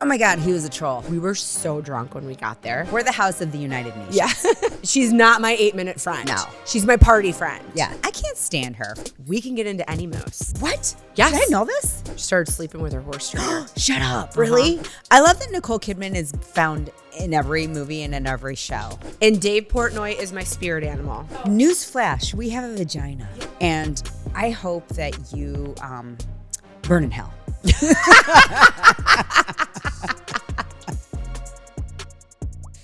my God, he was a troll. We were so drunk when we got there. We're the house of the United Nations. Yeah. She's not my 8-minute friend. No. She's my party friend. Yeah. I can't stand her. We can get into any moose. What? Yes. Did I know this? She started sleeping with her horse trainer. Shut up. Really? I love that Nicole Kidman is found in every movie and in every show. And Dave Portnoy is my spirit animal. Newsflash, we have a vagina. And I hope that you burn in hell.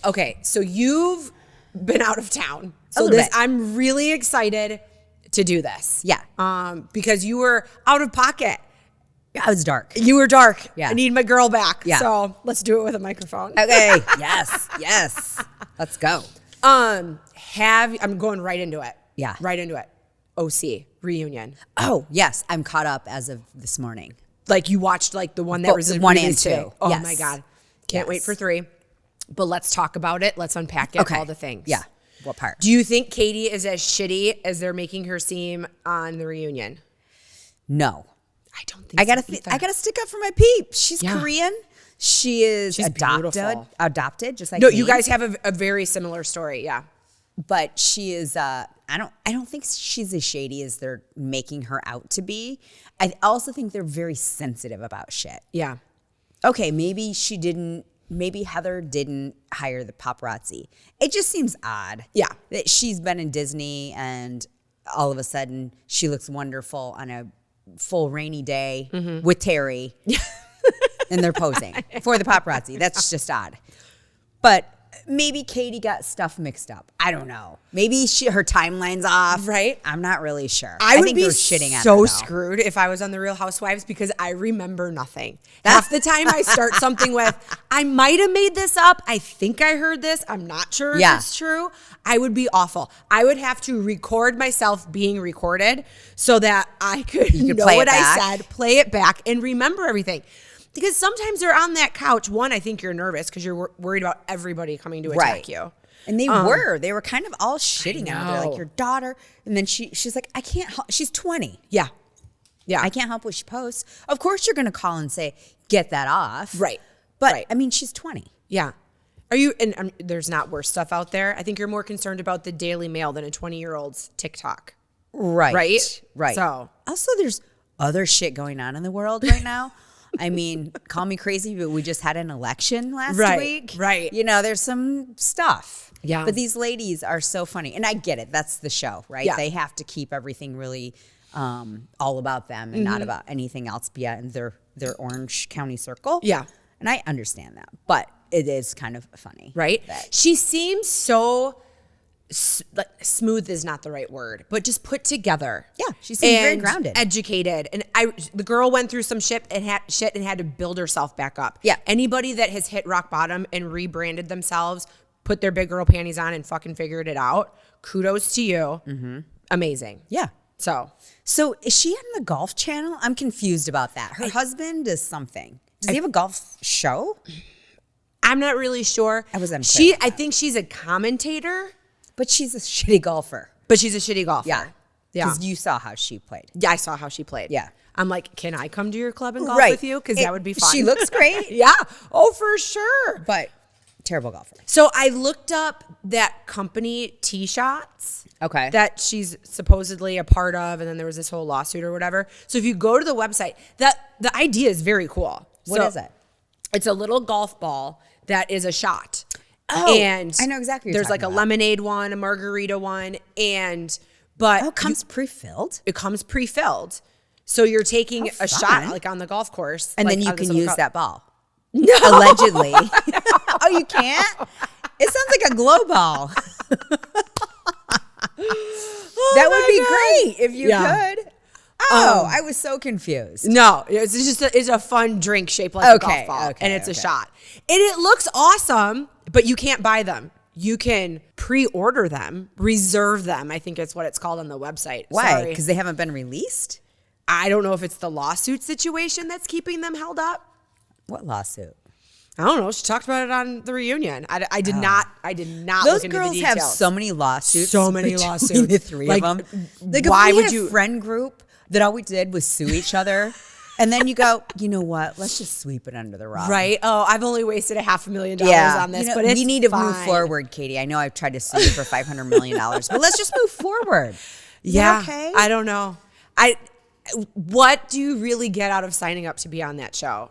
Okay, so you've been out of town. So little bit. I'm really excited to do this. Yeah. Because you were out of pocket. I was dark. You were dark. Yeah. I need my girl back. Yeah. So let's do it with a microphone. Okay. Yes. Let's go. I'm going right into it. Yeah. Right into it. OC reunion. Oh, yes. I'm caught up as of this morning. Like you watched like the one that was 1 and released 2. today. Oh Yes. my God. Can't wait Yes. for 3. But let's talk about it. Let's unpack it. Okay. All the things. Yeah. What part? Do you think Katie is as shitty as they're making her seem on the reunion? No. I don't think I gotta so either. I gotta stick up for my peep. She's Yeah. Korean. She is She's beautiful. adopted, just like No, me. you guys have a very similar story. Yeah. But she is. I don't think she's as shady as they're making her out to be. I also think they're very sensitive about shit. Yeah. Okay, maybe Heather didn't hire the paparazzi. It just seems odd. Yeah. That she's been in Disney and all of a sudden she looks wonderful on a full rainy day with Terry. And they're posing for the paparazzi. That's just odd. But maybe Katie got stuff mixed up. I don't know. Maybe her timeline's off. Right. I'm not really sure. I would think be they're shitting at her, so though. screwed if I was on the Real Housewives because I remember nothing. Half the time I start something with, I might have made this up. I think I heard this. I'm not sure if it's true. I would be awful. I would have to record myself being recorded so that I could know play it what I back. said, play it back, and remember everything. Because sometimes they're on that couch. One, I think you're nervous because you're worried about everybody coming to attack you. And they were kind of all shitting on her. They're know. like, your daughter. And then she's like, I can't help. She's 20. Yeah. Yeah. I can't help what she posts. Of course you're going to call and say, get that off. Right. But Right. I mean, she's 20. Yeah. Are you, and there's not worse stuff out there. I think you're more concerned about the Daily Mail than a 20-year-old's TikTok. Right. Right? So. Also, there's other shit going on in the world right now. I mean, call me crazy, but we just had an election last week. Right. You know, there's some stuff. Yeah. But these ladies are so funny. And I get it. That's the show, right? Yeah. They have to keep everything really all about them and not about anything else beyond their Orange County circle. Yeah. And I understand that. But it is kind of funny. Right? that- She seems so, smooth is not the right word, but just put together. Yeah, she seems very and grounded. educated. And the girl went through some shit and had to build herself back up. Yeah. Anybody that has hit rock bottom and rebranded themselves, put their big girl panties on and fucking figured it out, kudos to you. Mm-hmm. Amazing. Yeah. So is she on the Golf Channel? I'm confused about that. Her husband does something. Does he have a golf show? I'm not really sure. I was unclear about I think she's a commentator, But she's a shitty golfer. but she's a shitty golfer. Yeah. Yeah. Because you saw how she played. Yeah, I saw how she played. Yeah. I'm like, can I come to your club and golf Right. with you? Because that would be fun. She looks great. Yeah. Oh, for sure. But terrible golfer. So I looked up that company T-Shots. Okay. That she's supposedly a part of, and then there was this whole lawsuit or whatever. So if you go to the website, the idea is very cool. What is it? It's a little golf ball that is a shot. Oh, and I know exactly what you're there's like a talking about. lemonade one, a margarita one, but It comes pre-filled? it comes pre-filled. So you're taking How a fun. shot like on the golf course. And like, then you on this can little use cup. that ball. No. Allegedly. Oh, you can't? It sounds like a glow ball. That would be great if you could. Oh, I was so confused. No, it's just it's a fun drink shaped like a golf ball, okay, and it's a okay. shot. And it looks awesome, but you can't buy them. You can pre-order them, reserve them. I think it's what it's called on the website. Why? Sorry. Because they haven't been released? I don't know if it's the lawsuit situation that's keeping them held up. What lawsuit? I don't know. She talked about it on the reunion. I did not. I did not. Those look into girls the have details. so many lawsuits. So many between lawsuits. The three Like, of them. Like, why if we would had you- a friend group that all we did was sue each other And then you go, you know what? Let's just sweep it under the rug. Right? Oh, I've only wasted $500,000 on this, but it's we need to fine. move forward, Katie. I know I've tried to sue you for $500 million, but let's just move forward. Is Yeah. that okay? I don't know. What do you really get out of signing up to be on that show?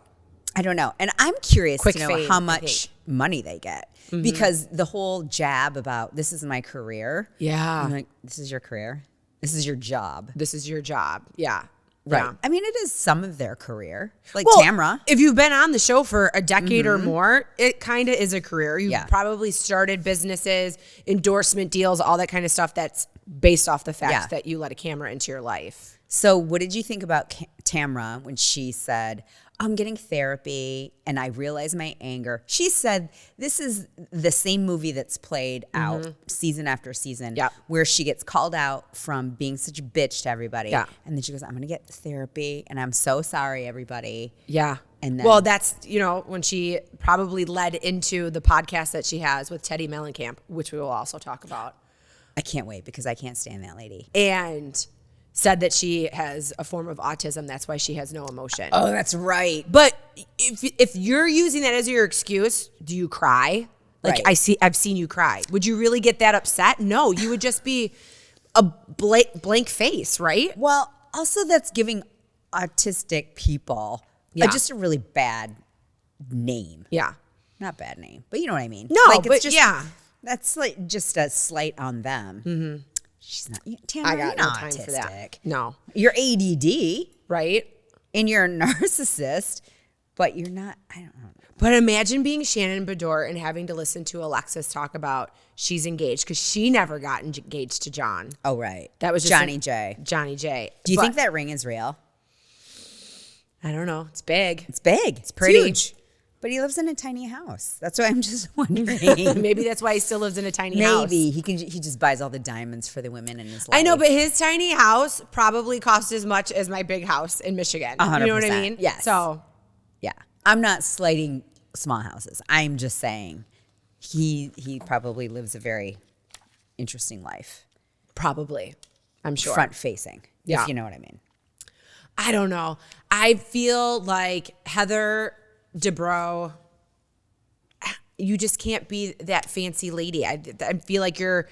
I don't know. And I'm curious Quick to know fame, how I much money they get. Because the whole jab about this is my career. Yeah. I'm like, this is your career. This is your job. This is your job. Yeah. Right. Yeah. I mean, it is some of their career. Like Well, Tamra. if you've been on the show for a decade or more, it kind of is a career. You probably started businesses, endorsement deals, all that kind of stuff that's based off the fact that you let a camera into your life. So what did you think about Tamra when she said, I'm getting therapy and I realize my anger? She said this is the same movie that's played out season after season where she gets called out from being such a bitch to everybody. Yeah. And then she goes, I'm going to get therapy and I'm so sorry, everybody. Yeah. And then, well, that's, when she probably led into the podcast that she has with Teddy Mellencamp, which we will also talk about. I can't wait because I can't stand that lady. And said that she has a form of autism. That's why she has no emotion. Oh, that's right. But if you're using that as your excuse, do you cry? Like I've seen you cry. Would you really get that upset? No, you would just be a blank face, right? Well, also that's giving autistic people just a really bad name. Yeah. Not bad name, but you know what I mean. No, like, but that's like just a slight on them. Mm-hmm. She's not. Tamara, I got you're no not time autistic. for that. No, you're ADD, right? And you're a narcissist, but you're not. I don't know. But imagine being Shannon Bedore and having to listen to Alexis talk about she's engaged because she never got engaged to John. Oh, right. That was just Johnny J. Johnny J. Do you think that ring is real? I don't know. It's big. It's big. It's pretty. Huge. But he lives in a tiny house. That's why I'm just wondering. Maybe that's why he still lives in a tiny house. Maybe he just buys all the diamonds for the women in his life. I know, but his tiny house probably costs as much as my big house in Michigan. 100%. You know what I mean? Yes. So, yeah, I'm not slighting small houses. I'm just saying he probably lives a very interesting life. Probably, I'm sure. Front facing, if you know what I mean. I don't know. I feel like Heather Dubrow, you just can't be that fancy lady. I feel like you're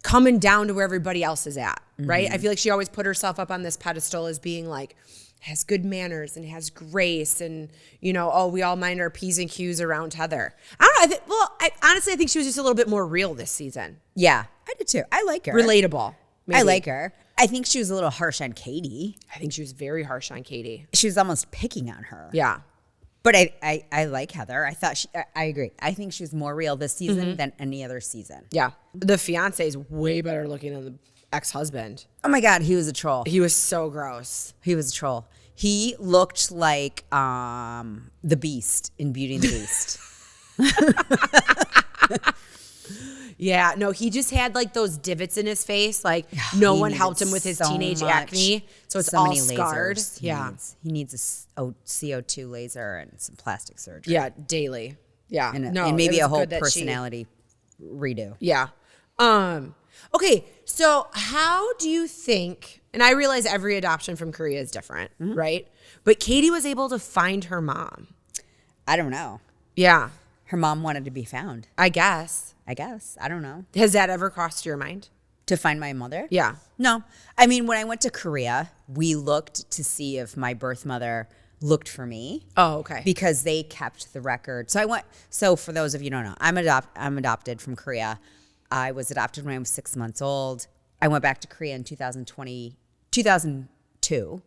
coming down to where everybody else is at, right? I feel like she always put herself up on this pedestal as being like, has good manners and has grace and, we all mind our P's and Q's around Heather. I don't know. Honestly, I think she was just a little bit more real this season. Yeah, I did too. I like her. Relatable. Maybe. I like her. I think she was a little harsh on Katie. I think she was very harsh on Katie. She was almost picking on her. Yeah. But I like Heather. I agree. I think she was more real this season than any other season. Yeah. The fiance is way better looking than the ex-husband. Oh my God, he was a troll. He was so gross. He was a troll. He looked like the Beast in Beauty and the Beast. Yeah, no, he just had like those divots in his face. Like no one helped him with his teenage acne, so it's all scarred. He needs a CO2 laser and some plastic surgery. Yeah, daily. Yeah, and maybe a whole personality redo. Yeah. Okay, so how do you think? And I realize every adoption from Korea is different, right? But Katie was able to find her mom. I don't know. Yeah, her mom wanted to be found. I guess. I don't know. Has that ever crossed your mind? To find my mother? Yeah. No. I mean, when I went to Korea, we looked to see if my birth mother looked for me. Oh, okay. Because they kept the record. So for those of you who don't know, I'm adopted from Korea. I was adopted when I was 6 months old. I went back to Korea in 2002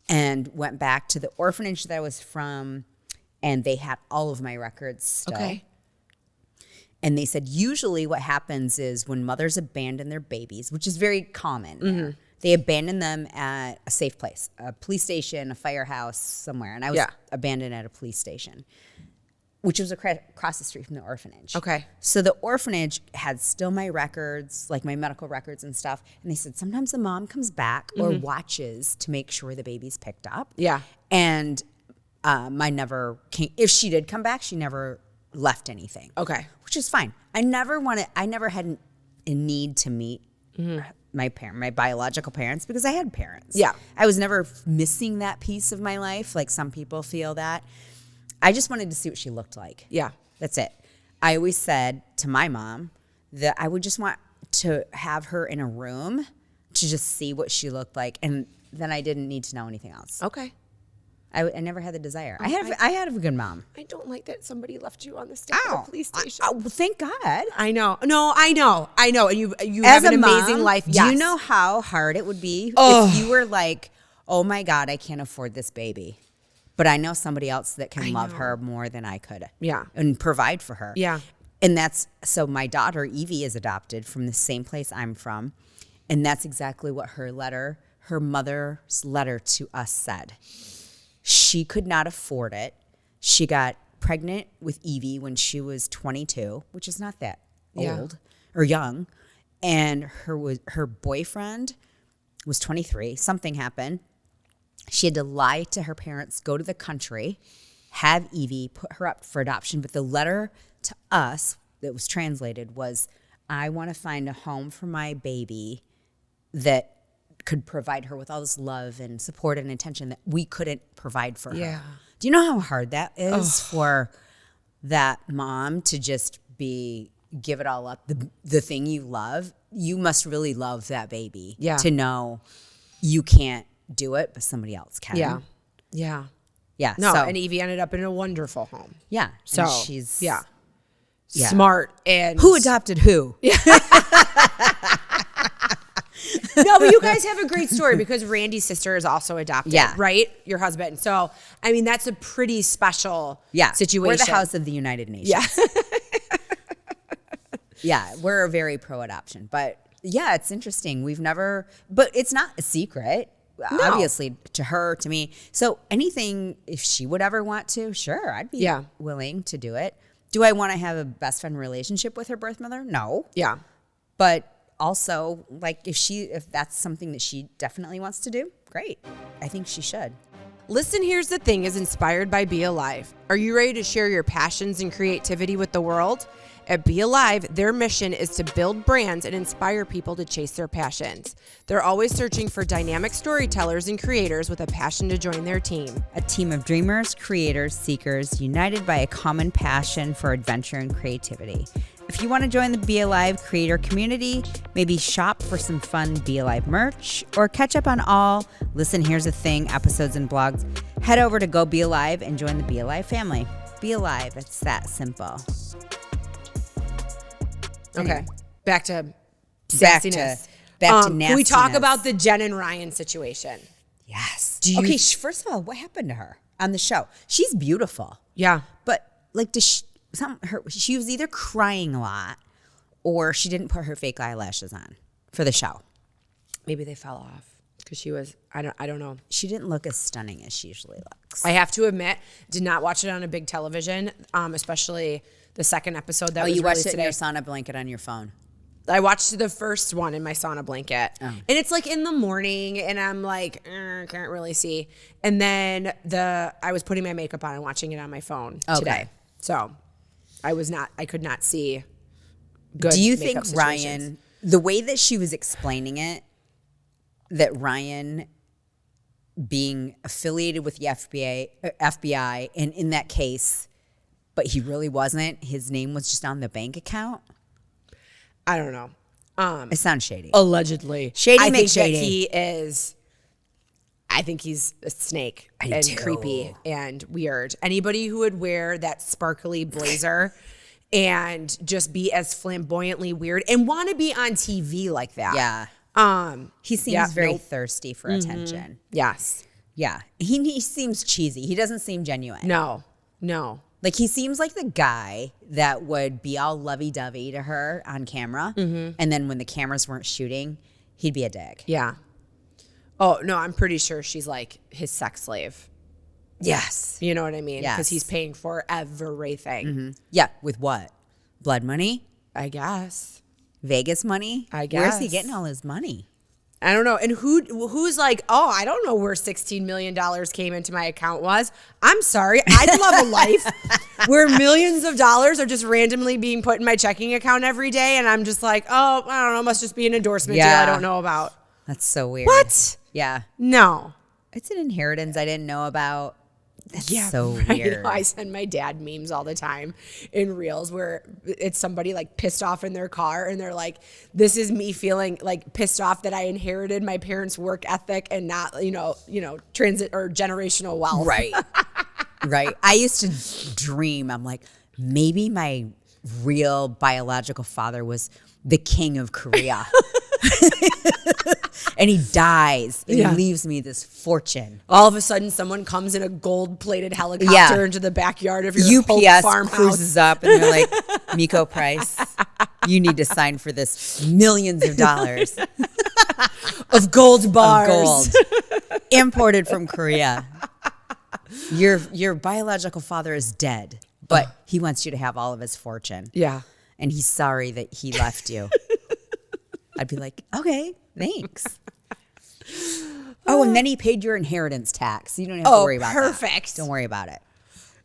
and went back to the orphanage that I was from, and they had all of my records still. Okay. And they said usually what happens is when mothers abandon their babies, which is very common, there, they abandon them at a safe place, a police station, a firehouse, somewhere. And I was abandoned at a police station, which was across the street from the orphanage. Okay. So the orphanage had still my records, like my medical records and stuff. And they said sometimes the mom comes back or watches to make sure the baby's picked up. Yeah. And I never came. If she did come back, she never left anything. Okay. Which is fine. I never had a need to meet my biological parents, because I had parents. Yeah. I was never missing that piece of my life like some people feel that. I just wanted to see what she looked like. Yeah. That's it. I always said to my mom that I would just want to have her in a room to just see what she looked like, and then I didn't need to know anything else. Okay. I never had the desire. I had a good mom. I don't like that somebody left you on the step of the police station. Well, thank God. I know. No, I know. And you As have an a mom, amazing life. Do Yes. you know how hard it would be if you were like, oh my God, I can't afford this baby, but I know somebody else that can love her more than I could. Yeah. And provide for her. Yeah. And so my daughter, Evie, is adopted from the same place I'm from. And that's exactly what her mother's letter to us said. She could not afford it. She got pregnant with Evie when she was 22, which is not that old or young. And her boyfriend was 23. Something happened. She had to lie to her parents, go to the country, have Evie, put her up for adoption. But the letter to us that was translated was, I want to find a home for my baby that could provide her with all this love and support and attention that we couldn't provide for her. Do you know how hard that is for that mom to just give it all up, the thing you love? You must really love that baby to know you can't do it, but somebody else can. Yeah. No, and Evie ended up in a wonderful home. Yeah. So and she's smart. And who adopted who? No, but you guys have a great story because Randy's sister is also adopted, right? Your husband. So, I mean, that's a pretty special situation. We're the House of the United Nations. We're very pro-adoption. But, it's interesting. But it's not a secret, obviously, to her, to me. So anything, if she would ever want to, sure, I'd be willing to do it. Do I want to have a best friend relationship with her birth mother? No. Yeah. But also, like, if that's something that she definitely wants to do, great. I think she should. Listen Here's the Thing is inspired by Be Alive. Are you ready to share your passions and creativity with the world? At Be Alive, their mission is to build brands and inspire people to chase their passions. They're always searching for dynamic storytellers and creators with a passion to join their team. A team of dreamers, creators, seekers, united by a common passion for adventure and creativity. If you want to join the Be Alive creator community, maybe shop for some fun Be Alive merch, or catch up on all Listen Here's the Thing episodes and blogs, head over to Go Be Alive and join the Be Alive family. Be Alive, it's that simple. Okay, back to sassiness. Back to nastiness. Can we talk about the Jen and Ryan situation? Yes. First of all, what happened to her on the show? She's beautiful. Yeah. But, like, she was either crying a lot or she didn't put her fake eyelashes on for the show. Maybe they fell off because she was, I don't know. She didn't look as stunning as she usually looks. I have to admit, did not watch it on a big television, especially the second episode that was you watched released it today. in your sauna blanket on your phone? I watched the first one in my sauna blanket. Oh. And it's like in the morning and I'm like, can't really see. And then I was putting my makeup on and watching it on my phone today. So I could not see good. Do you think Ryan, the way that she was explaining it, that Ryan being affiliated with the FBI and in that case, but he really wasn't, his name was just on the bank account? I don't know. It sounds shady. Allegedly. Shady makes shady. I think he's a snake and creepy and weird. Anybody who would wear that sparkly blazer and just be as flamboyantly weird and want to be on TV like that. Yeah. He seems very thirsty for attention. Yes. Yeah. He seems cheesy. He doesn't seem genuine. No. Like, he seems like the guy that would be all lovey-dovey to her on camera. Mm-hmm. And then when the cameras weren't shooting, he'd be a dick. Yeah. Oh, no, I'm pretty sure she's like his sex slave. Yes. You know what I mean? Yes. Because he's paying for everything. Mm-hmm. Yeah. With what? Blood money? I guess. Vegas money? I guess. Where's he getting all his money? I don't know. And who's like, oh, I don't know where $16 million came into my account was. I'm sorry. I'd love a life where millions of dollars are just randomly being put in my checking account every day. And I'm just like, oh, I don't know. Must just be an endorsement deal I don't know about. That's so weird. What? Yeah. No. It's an inheritance I didn't know about. That's so right. weird. I send my dad memes all the time in reels where it's somebody like pissed off in their car and they're like, this is me feeling like pissed off that I inherited my parents' work ethic and not, transit or generational wealth. Right. Right. I used to dream, I'm like, maybe my real biological father was the king of Korea. And he dies and he leaves me this fortune. All of a sudden, someone comes in a gold-plated helicopter into the backyard of your UPS farmhouse. Cruises up and they're like, Meko Price, you need to sign for this millions of dollars of gold bars. Of gold imported from Korea. Your biological father is dead, but he wants you to have all of his fortune. Yeah. And he's sorry that he left you. I'd be like, okay, thanks. Oh, and then he paid your inheritance tax. You don't have to worry about that. Perfect. Don't worry about it.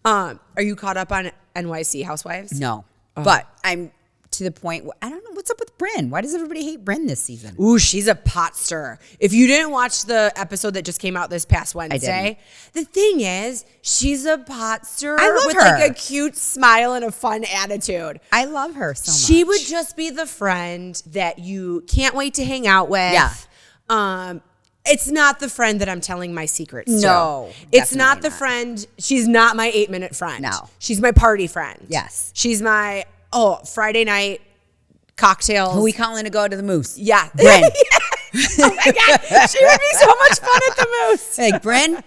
Are you caught up on NYC Housewives? No. But I'm to the point where I don't know what's up with Brynn. Why does everybody hate Brynn this season? Ooh, she's a pot stirrer. If you didn't watch the episode that just came out this past Wednesday, the thing is, she's a pot stirrer with her. like a cute smile and a fun attitude. I love her so much. She would just be the friend that you can't wait to hang out with. Yeah. It's not the friend that I'm telling my secrets to. No, it's not the friend. She's not my 8-minute friend. No. She's my party friend. Yes. She's my, Friday night cocktails. Who we calling to go to the Moose? Yeah. Brynn. Oh my God. She would be so much fun at the Moose. Like, Brynn,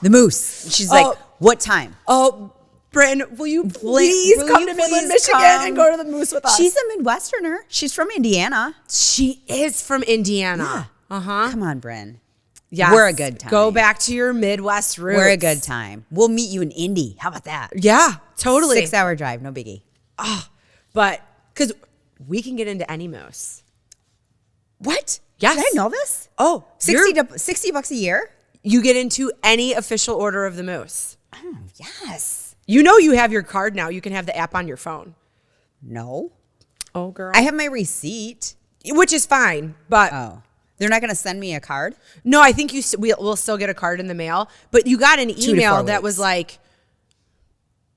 the Moose. And she's like, what time? Oh, Brynn, will you please come to Midland, Michigan and go to the Moose with us? She's a Midwesterner. She's from Indiana. She is from Indiana. Yeah. Uh-huh. Come on, Brynn. Yes. We're a good time. Go back to your Midwest roots. We're a good time. We'll meet you in Indy. How about that? Yeah, totally. 6-hour drive, no biggie. But because we can get into any Moose. What? Yes. Did I know this? Oh, $60 a year? You get into any official order of the Moose. Oh, yes. You know you have your card now. You can have the app on your phone. No. Oh, girl. I have my receipt. Which is fine, but... Oh. They're not going to send me a card? No, I think we'll still get a card in the mail. But you got an email that was like...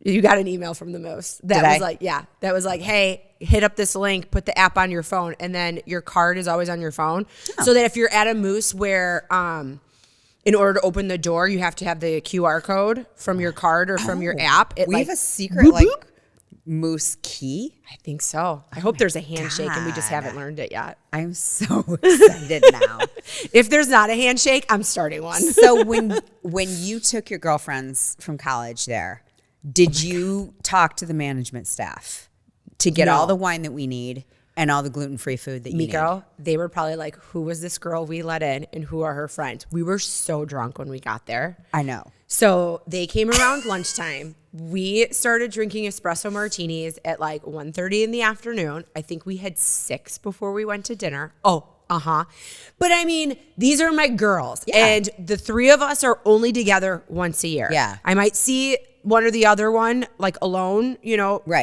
You got an email from the Moose. That was like, yeah. That was like, hey, hit up this link, put the app on your phone, and then your card is always on your phone. Oh. So that if you're at a Moose where... in order to open the door, you have to have the QR code from your card or from your app. We have a secret boop. Moose key? I think so. I hope there's a handshake and we just haven't learned it yet. I'm so excited now. If there's not a handshake, I'm starting one. So when you took your girlfriends from college there, did you talk to the management staff to get all the wine that we need and all the gluten-free food that you need? Meko, they were probably like, who was this girl we let in and who are her friends? We were so drunk when we got there. I know. So they came around lunchtime. We started drinking espresso martinis at like 1:30 in the afternoon. I think we had 6 before we went to dinner. Oh, But I mean, these are my girls. Yeah. And the 3 of us are only together once a year. Yeah. I might see one or the other one like alone,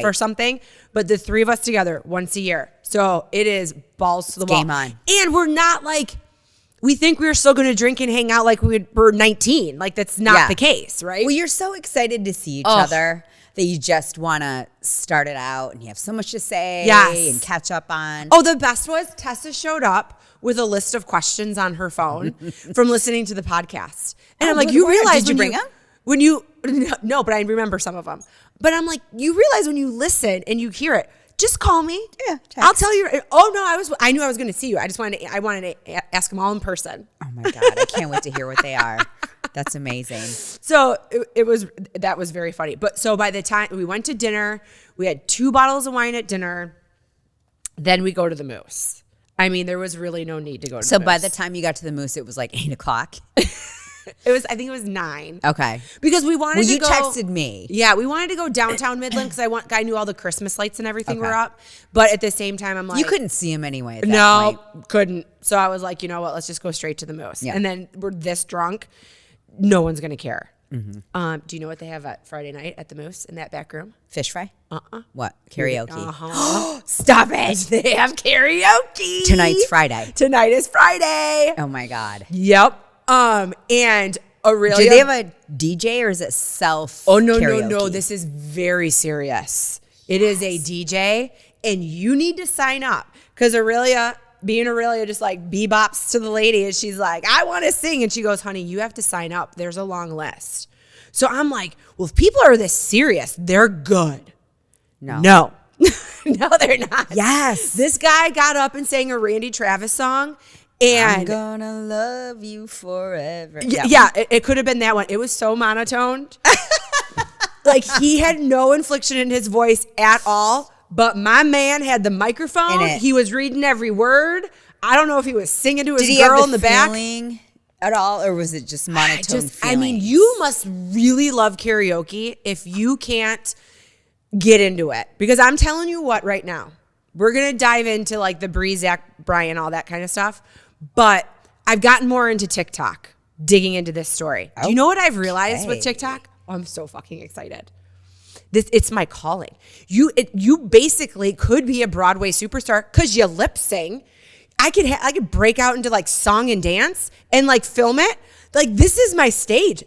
for something. But the 3 of us together once a year. So it is balls to the wall. Game on. And we're not like... We think we're still going to drink and hang out like we're 19. Like, that's not the case, right? Well, you're so excited to see each other that you just want to start it out and you have so much to say and catch up on. Oh, the best was Tessa showed up with a list of questions on her phone from listening to the podcast. And I'm like, you realize did you bring them? When you, no, but I remember some of them. But I'm like, you realize when you listen and you hear it, just call me. Yeah, text. I'll tell you. Oh no, I knew I was going to see you. I wanted to ask them all in person. Oh my God, I can't wait to hear what they are. That's amazing. So that was very funny. But so by the time we went to dinner, we had 2 bottles of wine at dinner. Then we go to the Moose. I mean, there was really no need to go to the Moose. So by the time you got to the Moose, it was like 8:00. I think it was 9. Okay. Because we wanted to you go. texted me. Yeah, we wanted to go downtown Midland because I knew all the Christmas lights and everything were up. But at the same time, I'm like, You couldn't see him anyway at that point. Couldn't. So I was like, you know what? Let's just go straight to the Moose. Yeah. And then we're this drunk. No one's going to care. Mm-hmm. Do you know what they have at Friday night at the Moose in that back room? Fish fry? What? Karaoke. Stop it. They have karaoke. Tonight's Friday. Tonight is Friday. Oh my God. Yep. And Aurelia. Do they have a DJ or is it self? Oh, no. karaoke? This is very serious. It is a DJ and you need to sign up because Aurelia, just like bebops to the lady and she's like, I want to sing. And she goes, honey, you have to sign up. There's a long list. So I'm like, well, if people are this serious, they're good. No. No, they're not. Yes. This guy got up and sang a Randy Travis song. And I'm gonna love you forever. Yeah, it could have been that one. It was so monotoned. Like he had no inflection in his voice at all. But my man had the microphone. He was reading every word. I don't know if he was singing to his girl in the back. At all, or was it just monotone feelings? I mean, you must really love karaoke if you can't get into it. Because I'm telling you what right now. We're going to dive into like the Bri, Zach, Bri, all that kind of stuff. But I've gotten more into TikTok, digging into this story. Do you know what I've realized with TikTok? Oh, I'm so fucking excited. It's my calling. You basically could be a Broadway superstar because you lip sing. I could break out into like song and dance and like film it. Like this is my stage.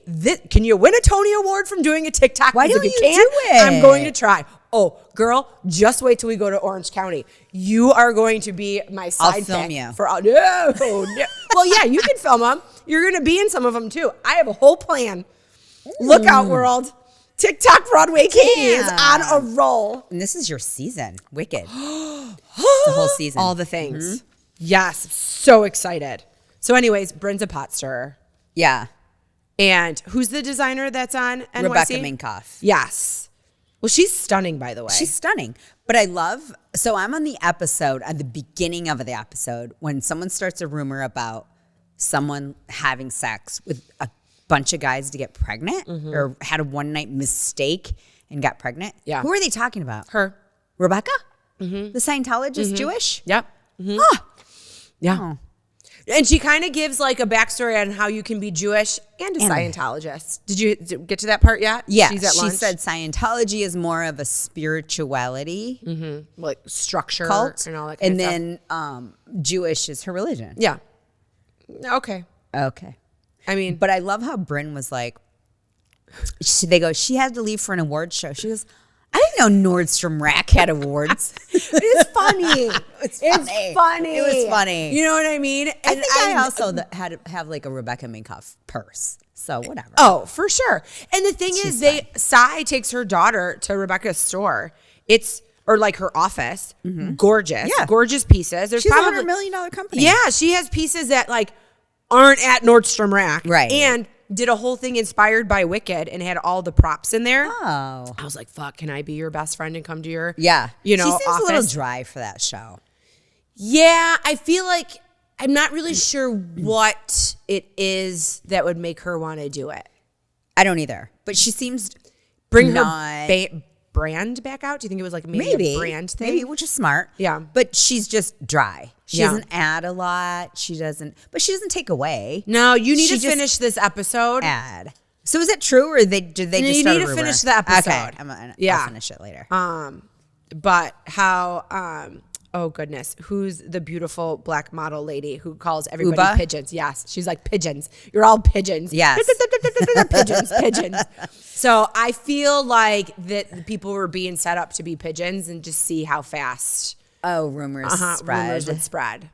Can you win a Tony Award from doing a TikTok? Why don't you do it? I'm going to try. Oh, girl, just wait till we go to Orange County. You are going to be my side I'll film pick you. No. Well, yeah, you can film them. You're going to be in some of them too. I have a whole plan. Look out, world. TikTok Broadway Katie is on a roll. And this is your season. Wicked. The whole season. All the things. Mm-hmm. Yes. So excited. So anyways, Bryn's a pot stirrer. Yeah. And who's the designer that's on NYC? Rebecca Minkoff. Yes. Well, she's stunning, by the way. She's stunning. But I love, so I'm on the episode, at the beginning of the episode, when someone starts a rumor about someone having sex with a bunch of guys to get pregnant or had a one-night mistake and got pregnant. Yeah. Who are they talking about? Her. Rebecca? The Scientologist, Jewish? Yep. Huh. Yeah. Oh. And she kind of gives like a backstory on how you can be Jewish and a Scientologist. Did you get to that part yet? Yeah. She's at lunch. She said Scientology is more of a spirituality like structure cult. And all that kind and of then Jewish is her religion. Yeah. Okay. I mean, but I love how Bryn was like, they go, she had to leave for an award show. She goes, I didn't know Nordstrom Rack had awards. It's funny. It's funny. It was funny. You know what I mean? And I think I also had to have like a Rebecca Minkoff purse. So whatever. Oh, for sure. And the thing is, Sai takes her daughter to Rebecca's store. Or like her office. Gorgeous. Yeah. Gorgeous pieces. She's probably a $100 million company. Yeah. She has pieces that like aren't at Nordstrom Rack. Right. And did a whole thing inspired by Wicked and had all the props in there. Oh. I was like, fuck, can I be your best friend and come to your, she seems office? A little dry for that show. Yeah, I feel like I'm not really sure what it is that would make her want to do it. I don't either. But she seems bring her brand back out. Do you think it was like maybe a brand thing? Maybe, which is smart. Yeah. But she's just dry. She doesn't add a lot. But she doesn't take away. No, you need to finish this episode. Add. So is it true or did they just start a rumor? You need to finish the episode. Okay. I'll finish it later. But how, oh goodness, who's the beautiful black model lady who calls everybody Uba? pigeons? Yes. She's like, pigeons. You're all pigeons. Yes. Pigeons. So I feel like that people were being set up to be pigeons and just see how fast. Oh, rumors spread. Rumors would spread.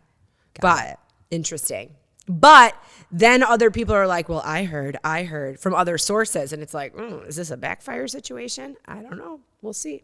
Got it. Interesting. But then other people are like, well, I heard from other sources. And it's like, is this a backfire situation? I don't know. We'll see.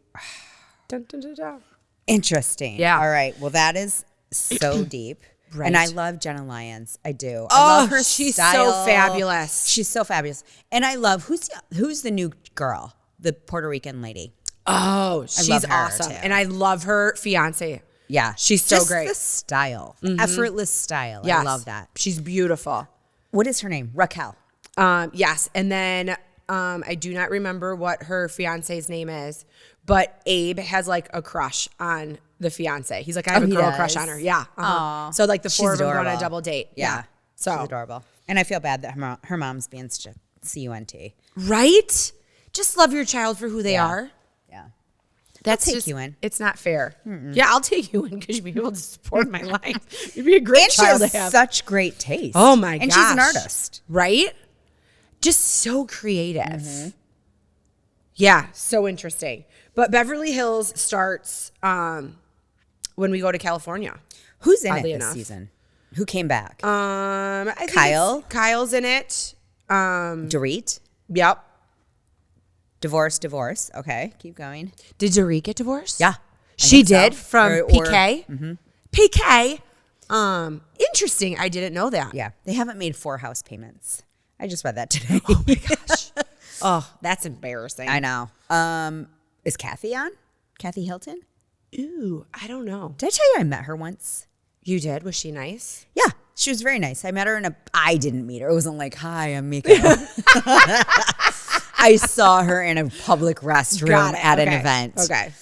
Dun, dun, dun, dun. Interesting. Yeah. All right. Well, that is so deep. Right. And I love Jenna Lyons. I do. I love her she's style. so fabulous. She's so fabulous. And I love, who's the new girl? The Puerto Rican lady. Oh, she's love her awesome. too. And I love her fiance. Yeah. She's so Just great. the style. Effortless style. Yes. I love that. She's beautiful. What is her name? Raquel. Yes. And then I do not remember what her fiance's name is, but Abe has like a crush on the fiance. He's like, I have a girl crush on her. Yeah. So like the four of them go on a double date. Yeah. So she's adorable. And I feel bad that her mom's being such a cunt. Right? Just love your child for who they are. Yeah. That's I'll take you in. It's not fair. Yeah, I'll take you in because you'd be able to support my life. You'd be a great child to have. And she has such great taste. Oh my gosh. And she's an artist. Right? Just so creative. Yeah, so interesting. But Beverly Hills starts when we go to California. Who's in it this season? Who came back? I think Kyle? Kyle's in it. Dorit? Yep. Divorce. Okay, keep going. Did Dorit get divorced? Yeah. She did from PK? PK? Interesting. I didn't know that. Yeah. They haven't made 4 house payments. I just read that today. Oh my gosh. Oh, that's embarrassing. I know. Is Kathy on? Kathy Hilton? Ooh, I don't know. Did I tell you I met her once? You did? Was she nice? Yeah, she was very nice. I met her I didn't meet her. It wasn't like, hi, I'm Meko. I saw her in a public restroom at an event. Okay.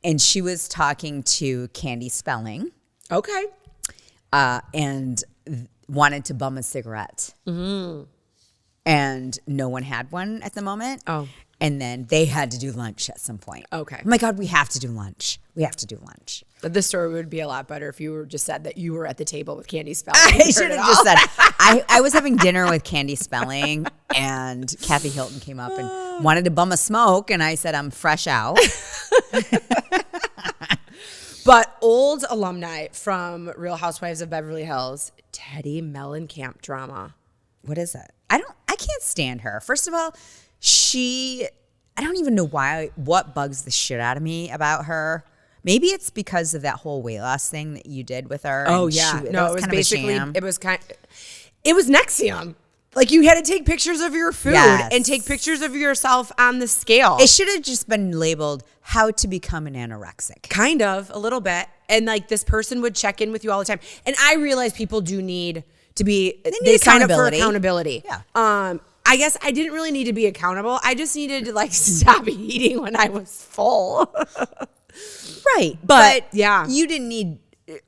And she was talking to Candy Spelling. Okay. And wanted to bum a cigarette. And no one had one at the moment. Oh. And then they had to do lunch at some point. Okay. Oh my God, we have to do lunch. But this story would be a lot better if you were just said that you were at the table with Candy Spelling. I should have just said, I was having dinner with Candy Spelling and Kathy Hilton came up and wanted to bum a smoke. And I said, I'm fresh out. But old alumni from Real Housewives of Beverly Hills, Teddy Mellencamp drama. What is it? I can't stand her. First of all, I don't even know what bugs the shit out of me about her. Maybe it's because of that whole weight loss thing that you did with her. Oh yeah. No, it was basically, it was NXIVM. Like you had to take pictures of your food and take pictures of yourself on the scale. It should have just been labeled how to become an anorexic. Kind of, a little bit. And like this person would check in with you all the time. And I realize people do need to be, they sign up for accountability. Yeah. I guess I didn't really need to be accountable. I just needed to like stop eating when I was full. Right. But yeah, you didn't need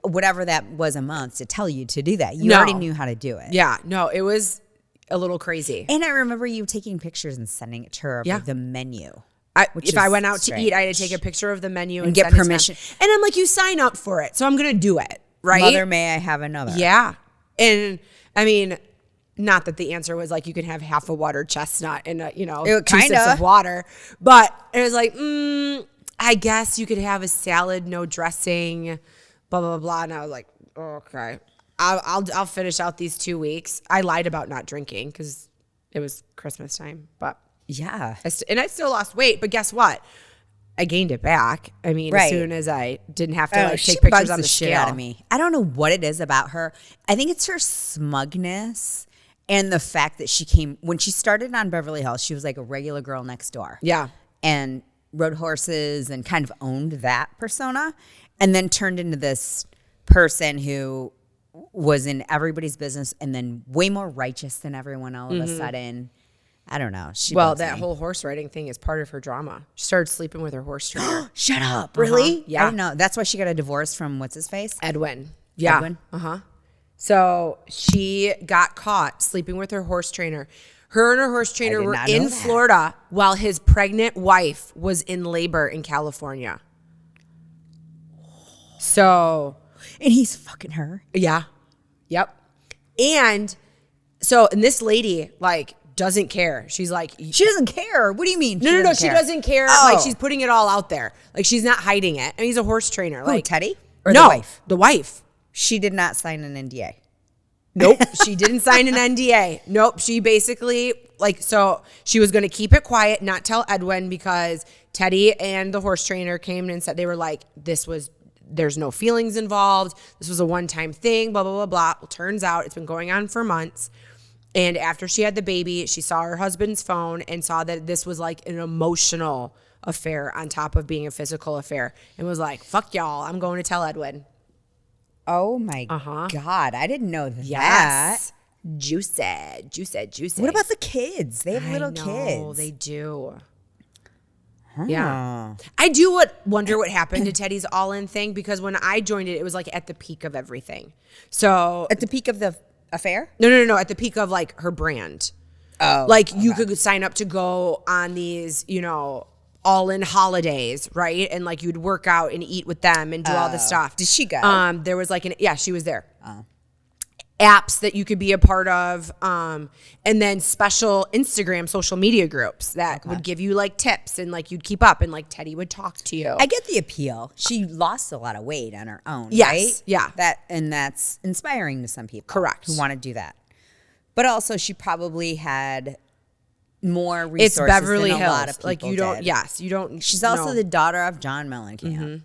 whatever that was a month to tell you to do that. You already knew how to do it. Yeah. No, it was a little crazy. And I remember you taking pictures and sending it to her of the menu. If I went out to eat, I had to take a picture of the menu and get permission. And I'm like, you sign up for it, so I'm going to do it, right? Mother, may I have another? Yeah. And I mean, not that the answer was like you can have half a water chestnut and 2 sips of water, but it was like, I guess you could have a salad, no dressing, blah blah blah. And I was like, okay, I'll finish out these 2 weeks. I lied about not drinking because it was Christmas time, but yeah, and I still lost weight. But guess what? I gained it back. I mean, as soon as I didn't have to take pictures on the scale. Shit out of me. I don't know what it is about her. I think it's her smugness and the fact that when she started on Beverly Hills, she was like a regular girl next door. Yeah. And rode horses and kind of owned that persona, and then turned into this person who was in everybody's business and then way more righteous than everyone all of a sudden. I don't know. That whole horse riding thing is part of her drama. She started sleeping with her horse trainer. Shut up. Really? Yeah. I didn't know. That's why she got a divorce from what's his face? Edwin. Yeah. Edwin? So she got caught sleeping with her horse trainer. Her and her horse trainer were in Florida while his pregnant wife was in labor in California. So. And he's fucking her. Yeah. Yep. And this lady, like, doesn't care. She's like, she doesn't care. What do you mean? No. She doesn't care. Oh. Like she's putting it all out there. Like she's not hiding it. And he's a horse trainer. Who, like Teddy? Or no, the wife? The wife. She did not sign an NDA. Nope. She didn't sign an NDA. Nope. She basically so she was going to keep it quiet, not tell Edwin, because Teddy and the horse trainer came in and said, they were like, there's no feelings involved. This was a one-time thing, blah, blah, blah, blah. Well, turns out it's been going on for months. And after she had the baby, she saw her husband's phone and saw that this was like an emotional affair on top of being a physical affair, and was like, fuck y'all, I'm going to tell Edwin. Oh my God. I didn't know that. Yes. Juicy. What about the kids? They have little kids. Oh, they do. Yeah. I do wonder what happened to Teddy's all-in thing, because when I joined it, it was like at the peak of everything. So at the peak of the affair? No. At the peak of like her brand. Oh. Like you could sign up to go on these, all-in holidays, right? And like you'd work out and eat with them and do all this stuff. Did she go? There was like she was there. Oh. Apps that you could be a part of, and then special Instagram social media groups that would give you like tips, and like you'd keep up, and like Teddy would talk to you. I get the appeal. She lost a lot of weight on her own, yes, right? Yeah. That's inspiring to some people. Correct. Who want to do that. But also she probably had more resources it's Beverly than a Hills. lot of people like you don't did. Yes, you don't. She's also the daughter of John Mellencamp.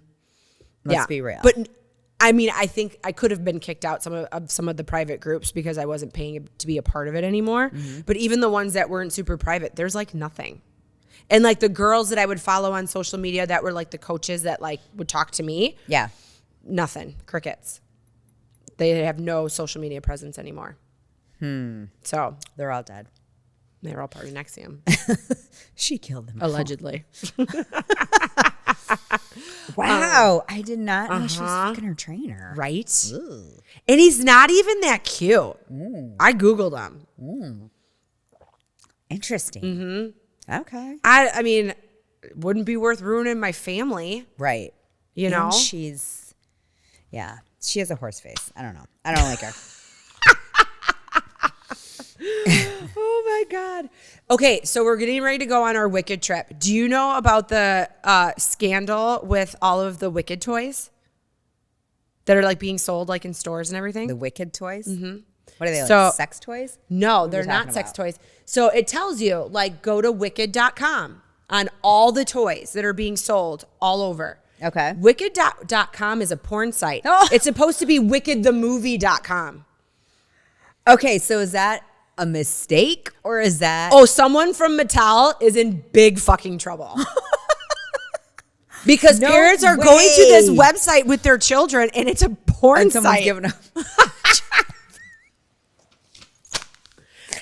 Let's be real. But I mean, I think I could have been kicked out some of the private groups because I wasn't paying to be a part of it anymore. But even the ones that weren't super private, there's like nothing. And like the girls that I would follow on social media that were like the coaches that like would talk to me. Yeah. Nothing. Crickets. They have no social media presence anymore. So they're all dead. They're all part of Nexium. She killed them. Allegedly. Wow. I did not know she was fucking her trainer. Right? Ooh. And he's not even that cute. I Googled him. Interesting. Okay. I mean, it wouldn't be worth ruining my family. Right. You know? And she has a horse face. I don't know. I don't like her. Oh my God. Okay, so we're getting ready to go on our Wicked trip. Do you know about the scandal with all of the Wicked toys that are like being sold like in stores and everything? The Wicked toys? Mm-hmm. What are they, So, like sex toys? No, they're not sex toys. So it tells you, like, go to wicked.com on all the toys that are being sold all over. Okay. Wicked.com is a porn site. Oh. It's supposed to be wickedthemovie.com. Okay, so is that a mistake or is that? Oh, someone from Mattel is in big fucking trouble. Because parents are going to this website with their children and it's a porn site. Giving up.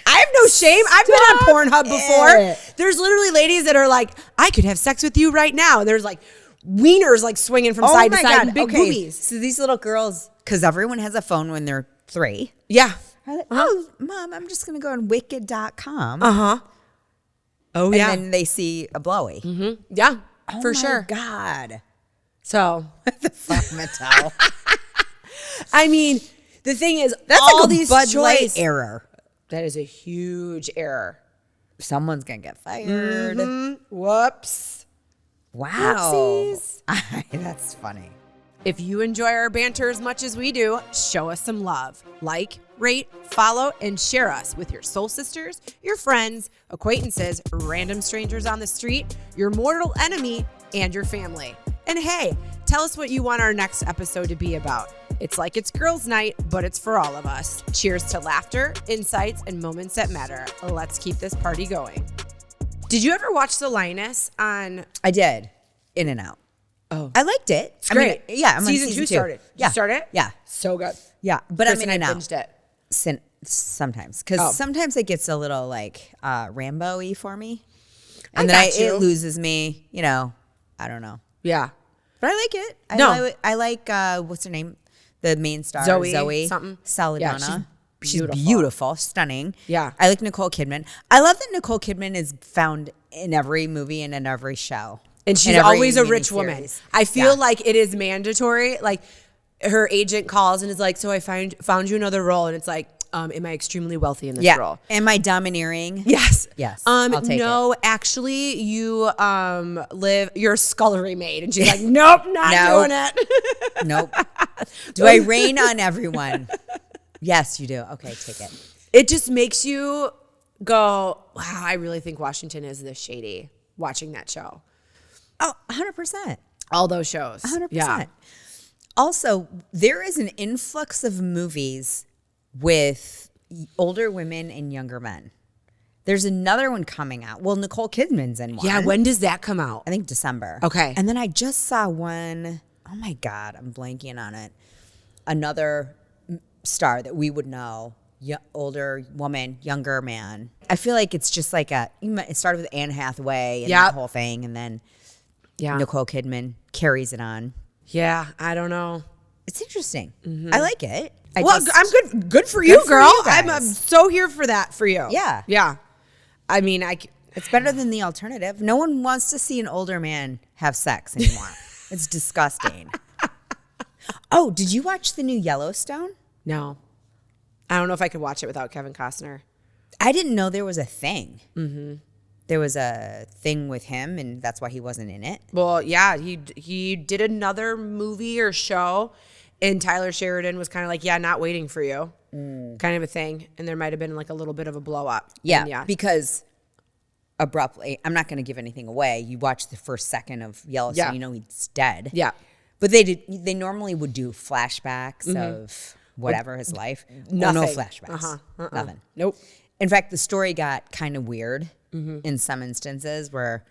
I have no shame. I've been on Pornhub before. There's literally ladies that are like, I could have sex with you right now. And there's like wieners like swinging from side to side and big boobies. So these little girls, because everyone has a phone when they're 3. Yeah. Like, oh, Mom, I'm just going to go on wicked.com. Oh, yeah. And then they see a blowy. Mm-hmm. Yeah, for sure. Oh, my God. So. What the fuck, Mattel? I mean, the thing is, that's all like a these Bud choice Light error. That is a huge error. Someone's going to get fired. Mm-hmm. Whoops. Wow. Whoopsies. That's funny. If you enjoy our banter as much as we do, show us some love. Like, rate, follow, and share us with your soul sisters, your friends, acquaintances, random strangers on the street, your mortal enemy, and your family. And hey, tell us what you want our next episode to be about. It's like it's girls' night, but it's for all of us. Cheers to laughter, insights, and moments that matter. Let's keep this party going. Did you ever watch The Lioness on... I did. In and Out. Oh. I liked it. It's great. I'm season on 2 started. Did you start it? Yeah. So good. Yeah. But Chris I'm in and and I out. binged it. Sometimes. Because sometimes it gets a little like Rambo-y for me. I And got then it loses me. You know, I don't know. Yeah. But I like it. I like what's her name? The main star. Zoe. Something. Saldana. Yeah, she's beautiful. Stunning. Yeah. I like Nicole Kidman. I love that Nicole Kidman is found in every movie and in every show. And she's always a rich woman. I feel like it is mandatory. Like her agent calls and is like, so I found you another role. And it's like, am I extremely wealthy in this role? Am I domineering? Yes. Yes. I'll take it. Actually, you you're a scullery maid. And she's like, nope, not doing it. Nope. Do I rain on everyone? Yes, you do. Okay, take it. It just makes you go, wow, I really think Washington is this shady watching that show. Oh, 100%. All those shows. 100%. Yeah. Also, there is an influx of movies with older women and younger men. There's another one coming out. Well, Nicole Kidman's in one. Yeah, when does that come out? I think December. Okay. And then I just saw one, oh my God, I'm blanking on it. Another star that we would know older woman, younger man. I feel like it's just like it started with Anne Hathaway and that whole thing, and then Nicole Kidman carries it on. Yeah, I don't know. It's interesting. I like it. I'm good. Good for you, girl. I'm so here for that for you. Yeah. Yeah. I mean, it's better than the alternative. No one wants to see an older man have sex anymore. It's disgusting. Oh, did you watch the new Yellowstone? No. I don't know if I could watch it without Kevin Costner. I didn't know there was a thing. Mm-hmm. There was a thing with him, and that's why he wasn't in it. Well, yeah, he did another movie or show, and Tyler Sheridan was kind of like, not waiting for you, kind of a thing. And there might have been like a little bit of a blow up. Yeah, because abruptly, I'm not going to give anything away. You watch the first second of Yellowstone, you know he's dead. Yeah. But they normally would do flashbacks of whatever his life. Nothing. No flashbacks. Nothing. Nope. In fact, the story got kind of weird in some instances where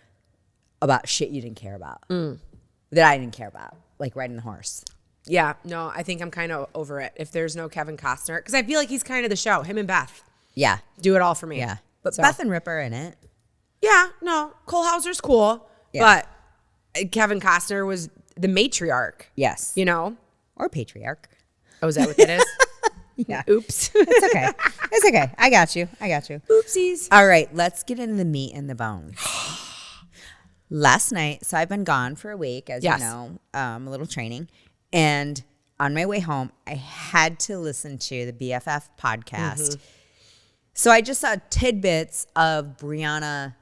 about shit you didn't care about. That I didn't care about, like riding the horse. Yeah. No, I think I'm kind of over it if there's no Kevin Costner. Because I feel like he's kind of the show. Him and Beth. Yeah. Do it all for me. Yeah. But Beth and Rip are in it. Yeah. No. Cole Hauser's cool. Yeah. But Kevin Costner was the matriarch. Yes. You know? Or patriarch. Oh, is that what that is? Yeah. Oops. It's okay. It's okay. I got you. Oopsies. All right. Let's get into the meat and the bones. Last night, so I've been gone for a week, as you know, a little training. And on my way home, I had to listen to the BFF podcast. So I just saw tidbits of Brianna.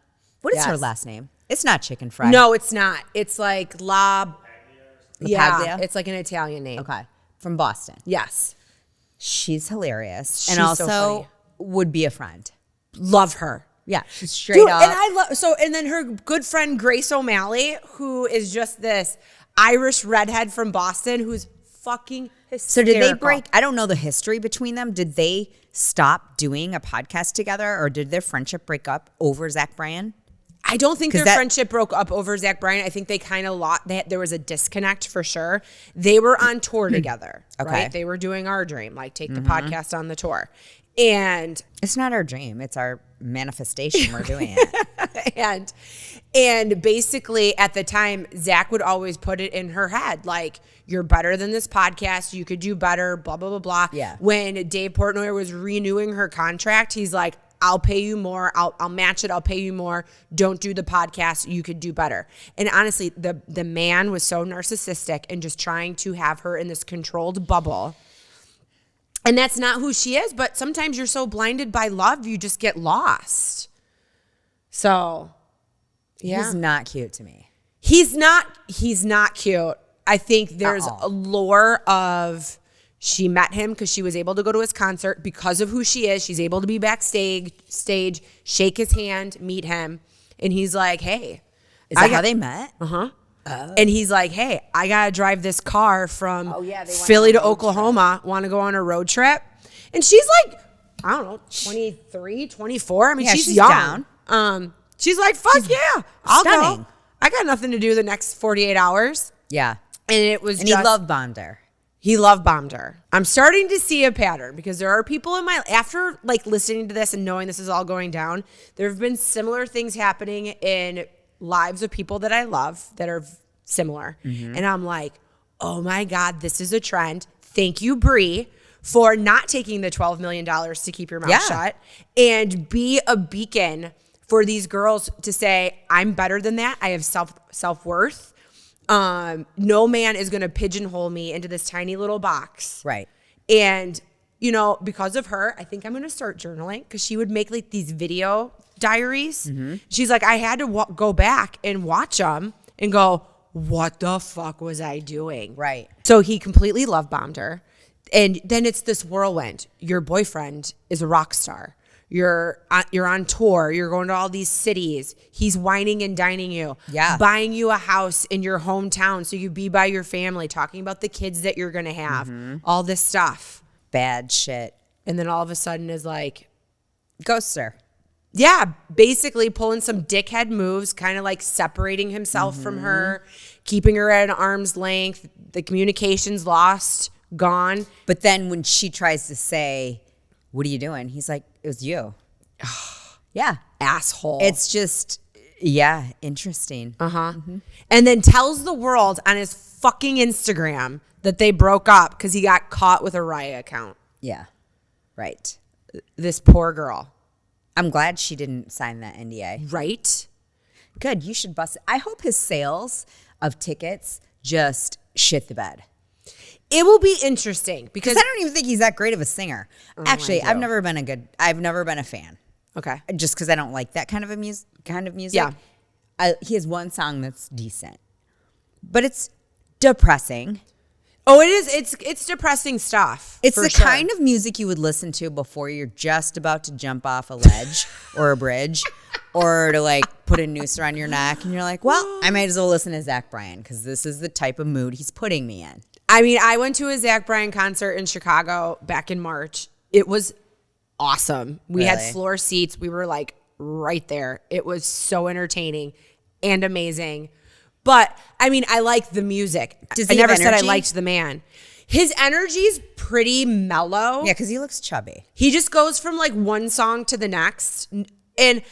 What is her last name? It's not Chicken Fry. No, it's not. It's like La Paglia? It's like an Italian name. Okay. From Boston. Yes. She's hilarious. She's and also so would be a friend. Love her. Yeah. She's straight up. And I love and then her good friend Grace O'Malley, who is just this Irish redhead from Boston who's fucking hysterical. So did they break? I don't know the history between them. Did they stop doing a podcast together, or did their friendship break up over Zach Bryan? I don't think their friendship broke up over Zach Bryan. I think they kind of there was a disconnect for sure. They were on tour together, right? They were doing Our Dream, like take the podcast on the tour. And it's not our dream. It's our manifestation. We're doing it. and basically at the time, Zach would always put it in her head, like, you're better than this podcast. You could do better, blah, blah, blah, blah. Yeah. When Dave Portnoy was renewing her contract, he's like, I'll pay you more. I'll match it. I'll pay you more. Don't do the podcast. You could do better. And honestly, the man was so narcissistic and just trying to have her in this controlled bubble. And that's not who she is. But sometimes you're so blinded by love, you just get lost. So, yeah. He's not cute to me. He's not cute. I think there's a lore of she met him because she was able to go to his concert because of who she is. She's able to be backstage, shake his hand, meet him. And he's like, hey. Is that how they met? Uh-huh. Oh. And he's like, hey, I got to drive this car from Philly to Oklahoma. Want to go on a road trip? And she's like, I don't know, 23, 24. I mean, she's young. Down. She's like, fuck yeah. I'll go. I got nothing to do the next 48 hours. Yeah. And it was he love bombed her. He love bombed her. I'm starting to see a pattern because there are people in after like listening to this and knowing this is all going down, there have been similar things happening in lives of people that I love that are similar. And I'm like, oh my God, this is a trend. Thank you, Bri, for not taking the $12 million to keep your mouth shut and be a beacon for these girls to say, I'm better than that. I have self-worth. No man is going to pigeonhole me into this tiny little box. Right. And, you know, because of her, I think I'm going to start journaling because she would make like these video diaries. She's like, I had to go back and watch them and go, what the fuck was I doing? Right. So he completely love bombed her. And then it's this whirlwind. Your boyfriend is a rock star. You're on tour. You're going to all these cities. He's wining and dining you. Yeah. Buying you a house in your hometown so you be by your family, talking about the kids that you're going to have, all this stuff. Bad shit. And then all of a sudden is like, ghosts her. Yeah, basically pulling some dickhead moves, kind of like separating himself from her, keeping her at an arm's length. The communication's lost, gone. But then when she tries to say, what are you doing? He's like, it was you. Yeah. Asshole. It's just, yeah, interesting. And then tells the world on his fucking Instagram that they broke up because he got caught with a Raya account. Yeah. Right. This poor girl. I'm glad she didn't sign that NDA. Right? Good. You should bust it. I hope his sales of tickets just shit the bed. It will be interesting because I don't even think he's that great of a singer. Actually, I've never been a fan. Okay. Just because I don't like that kind of music. Yeah. He has one song that's decent, but it's depressing. Oh, it is. It's depressing stuff. It's the kind of music you would listen to before you're just about to jump off a ledge or a bridge, or to like put a noose around your neck, and you're like, well, I might as well listen to Zach Bryan because this is the type of mood he's putting me in. I mean, I went to a Zach Bryan concert in Chicago back in March. It was awesome. We had floor seats. We were like right there. It was so entertaining and amazing. But I mean, I like the music. I never said I liked the man. His energy's pretty mellow. Yeah, because he looks chubby. He just goes from like one song to the next. And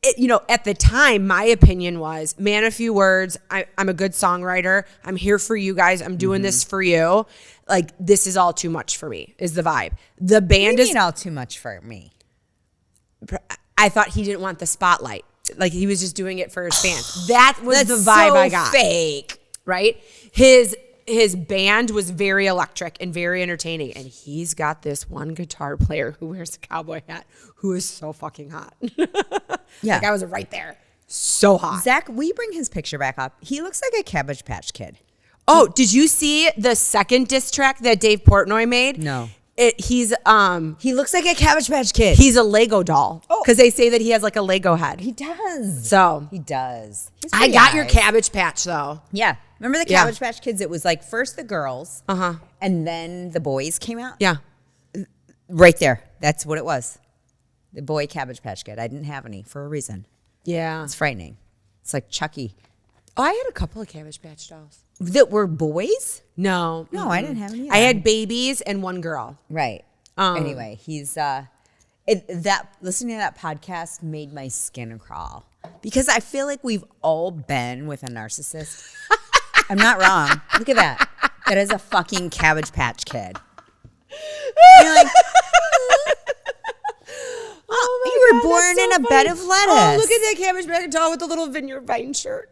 at the time, my opinion was, man, a few words. I'm a good songwriter. I'm here for you guys. I'm doing this for you. Like, this is all too much for me, is the vibe. The band is all too much for me. I thought he didn't want the spotlight. Like, he was just doing it for his fans. That was the vibe I got. Fake. Right? His band was very electric and very entertaining. And he's got this one guitar player who wears a cowboy hat who is so fucking hot. Yeah. Like, I was right there. So hot. Zach, will you bring his picture back up? He looks like a Cabbage Patch Kid. Oh, did you see the second diss track that Dave Portnoy made? No. He looks like a Cabbage Patch Kid. He's a Lego doll. Oh. Because they say that he has like a Lego head. He does. So. He does. I got your Cabbage Patch though. Yeah. Remember the Cabbage Patch Kids? It was like first the girls. And then the boys came out. Yeah. Right there. That's what it was. The boy Cabbage Patch Kid. I didn't have any for a reason. Yeah. It's frightening. It's like Chucky. Oh, I had a couple of Cabbage Patch dolls. That were boys? No. No, I didn't have any. I had babies and one girl. Right. Anyway, he's listening to that podcast made my skin crawl because I feel like we've all been with a narcissist. I'm not wrong. Look at that. That is a fucking Cabbage Patch Kid. You're like, you were born in a bed of lettuce. Oh, look at that Cabbage Patch doll with the little Vineyard Vine shirt.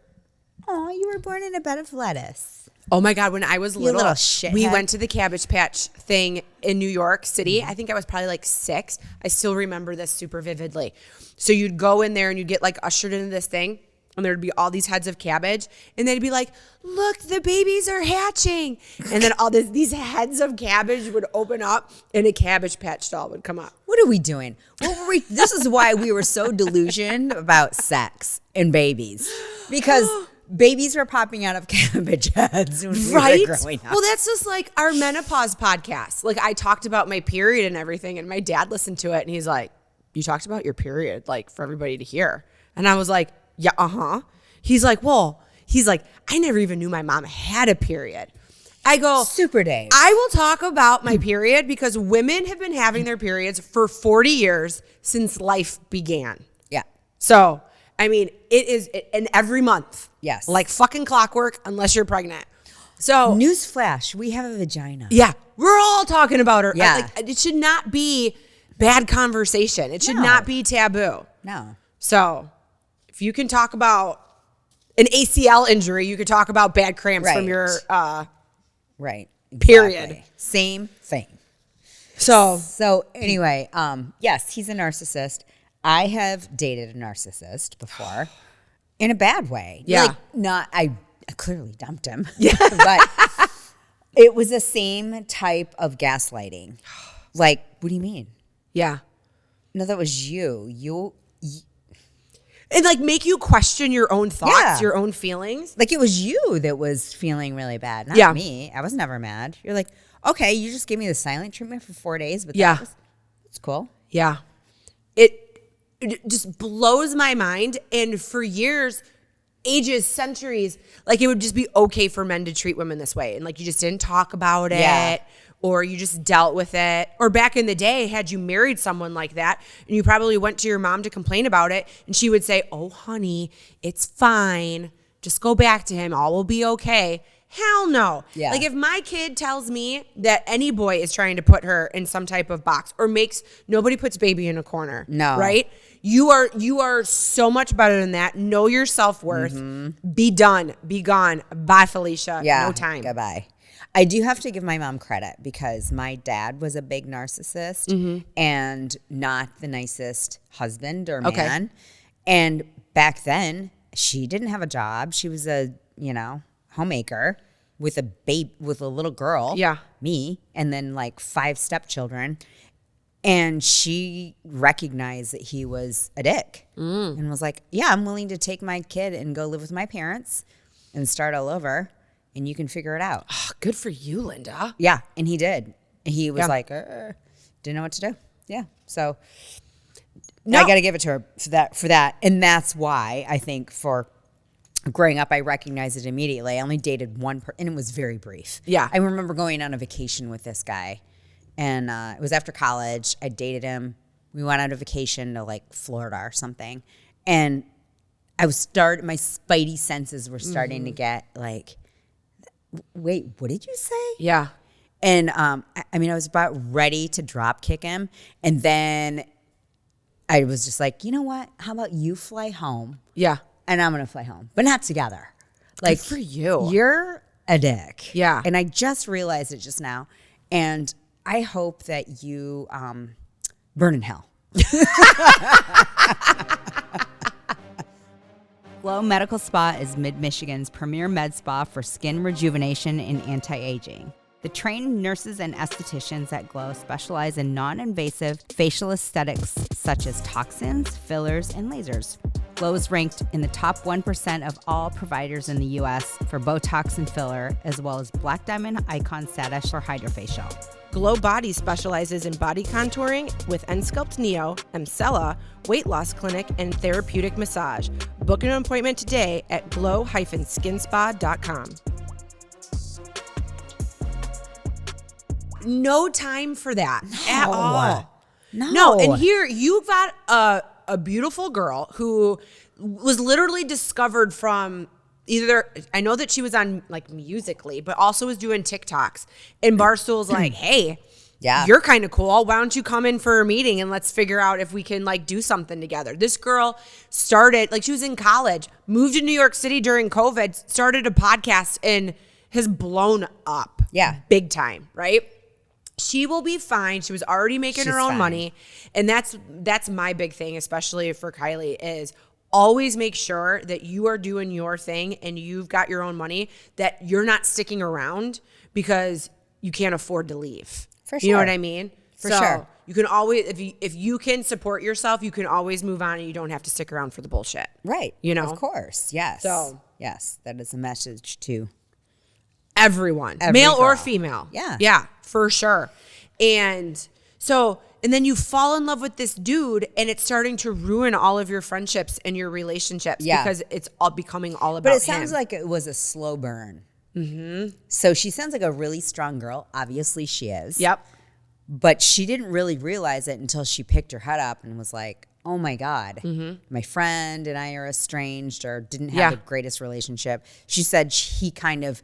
Oh, you were born in a bed of lettuce. Oh my God, when I was little shithead. We went to the Cabbage Patch thing in New York City. I think I was probably like 6. I still remember this super vividly. So you'd go in there and you'd get like ushered into this thing, and there'd be all these heads of cabbage, and they'd be like, look, the babies are hatching. And then all these heads of cabbage would open up, and a Cabbage Patch doll would come up. What are we doing? This is why we were so delusioned about sex and babies. Because babies were popping out of cabbage heads when we were growing up. Well, that's just like our menopause podcast. Like, I talked about my period and everything, and my dad listened to it, and he's like, you talked about your period, like, for everybody to hear. And I was like, yeah, He's like, I never even knew my mom had a period. I go, Super Dave. I will talk about my period because women have been having their periods for 40 years since life began. Yeah. So, I mean, it is in every month. Yes. Like fucking clockwork unless you're pregnant. So. Newsflash, we have a vagina. Yeah. We're all talking about her. Yeah. Like, it should not be bad conversation. It should not be taboo. No. So, if you can talk about an ACL injury, you could talk about bad cramps from your right. Period. Exactly. Same thing. So anyway, yes, he's a narcissist. I have dated a narcissist before in a bad way. Yeah. Like, I clearly dumped him. Yeah. But it was the same type of gaslighting. Like, what do you mean? Yeah. No, that was you. And like make you question your own thoughts, your own feelings. Like it was you that was feeling really bad, not me. I was never mad. You're like, okay, you just gave me the silent treatment for 4 days, but it's cool. Yeah. It just blows my mind. And for years, ages, centuries, like it would just be okay for men to treat women this way. And like you just didn't talk about it. or you just dealt with it. Or back in the day, had you married someone like that and you probably went to your mom to complain about it and she would say, oh, honey, it's fine. Just go back to him. All will be okay. Hell no. Yeah. Like if my kid tells me that any boy is trying to put her in some type of box or nobody puts baby in a corner. No. Right? You are so much better than that. Know your self-worth. Mm-hmm. Be done. Be gone. Bye, Felicia. Yeah. No time. Goodbye. I do have to give my mom credit because my dad was a big narcissist and not the nicest husband or man. Okay. And back then, she didn't have a job. She was a, homemaker with a little girl. Yeah. Me. And then like 5 stepchildren. And she recognized that he was a dick and was like, yeah, I'm willing to take my kid and go live with my parents and start all over. And you can figure it out. Oh, good for you, Linda. Yeah, and he did. He was like, didn't know what to do. Yeah, so I got to give it to her for that. And that's why I think for growing up, I recognized it immediately. I only dated one person, and it was very brief. Yeah. I remember going on a vacation with this guy, and it was after college. I dated him. We went on a vacation to like Florida or something, and my spidey senses were starting to get like, wait, what did you say? Yeah. And I was about ready to drop kick him. And then I was just like, you know what? How about you fly home? Yeah. And I'm going to fly home, but not together. Like, good for you. You're a dick. Yeah. And I just realized it just now. And I hope that you burn in hell. Glow Medical Spa is Mid-Michigan's premier med spa for skin rejuvenation and anti-aging. The trained nurses and estheticians at Glow specialize in non-invasive facial aesthetics such as toxins, fillers, and lasers. Glow is ranked in the top 1% of all providers in the U.S. for Botox and filler, as well as Black Diamond Icon status for Hydrofacial. Glow Body specializes in body contouring with N-Sculpt Neo, Emcella, weight loss clinic, and therapeutic massage. Book an appointment today at glow-skinspa.com. No time for that at all. No. And here you got a beautiful girl who was literally discovered from I know that she was on like Musical.ly, but also was doing TikToks. And Barstool's like, hey, you're kind of cool. Why don't you come in for a meeting and let's figure out if we can like do something together. This girl started, like she was in college, moved to New York City during COVID, started a podcast and has blown up. Yeah. Big time, right? She will be fine. She was already making her own money. And that's my big thing, especially for Kylie, is always make sure that you are doing your thing and you've got your own money, that you're not sticking around because you can't afford to leave. For sure. You know what I mean? For sure. You can always, if you can support yourself, you can always move on and you don't have to stick around for the bullshit. Right. You know? Of course. Yes. So. Yes. That is a message to everyone. Every male girl. or female. Yeah. Yeah, for sure. And then you fall in love with this dude and it's starting to ruin all of your friendships and your relationships because it's all becoming all about him. But it sounds like it was a slow burn. Mm-hmm. So she sounds like a really strong girl. Obviously she is. Yep. But she didn't really realize it until she picked her head up and was like, oh my God, my friend and I are estranged or didn't have the greatest relationship. She said he kind of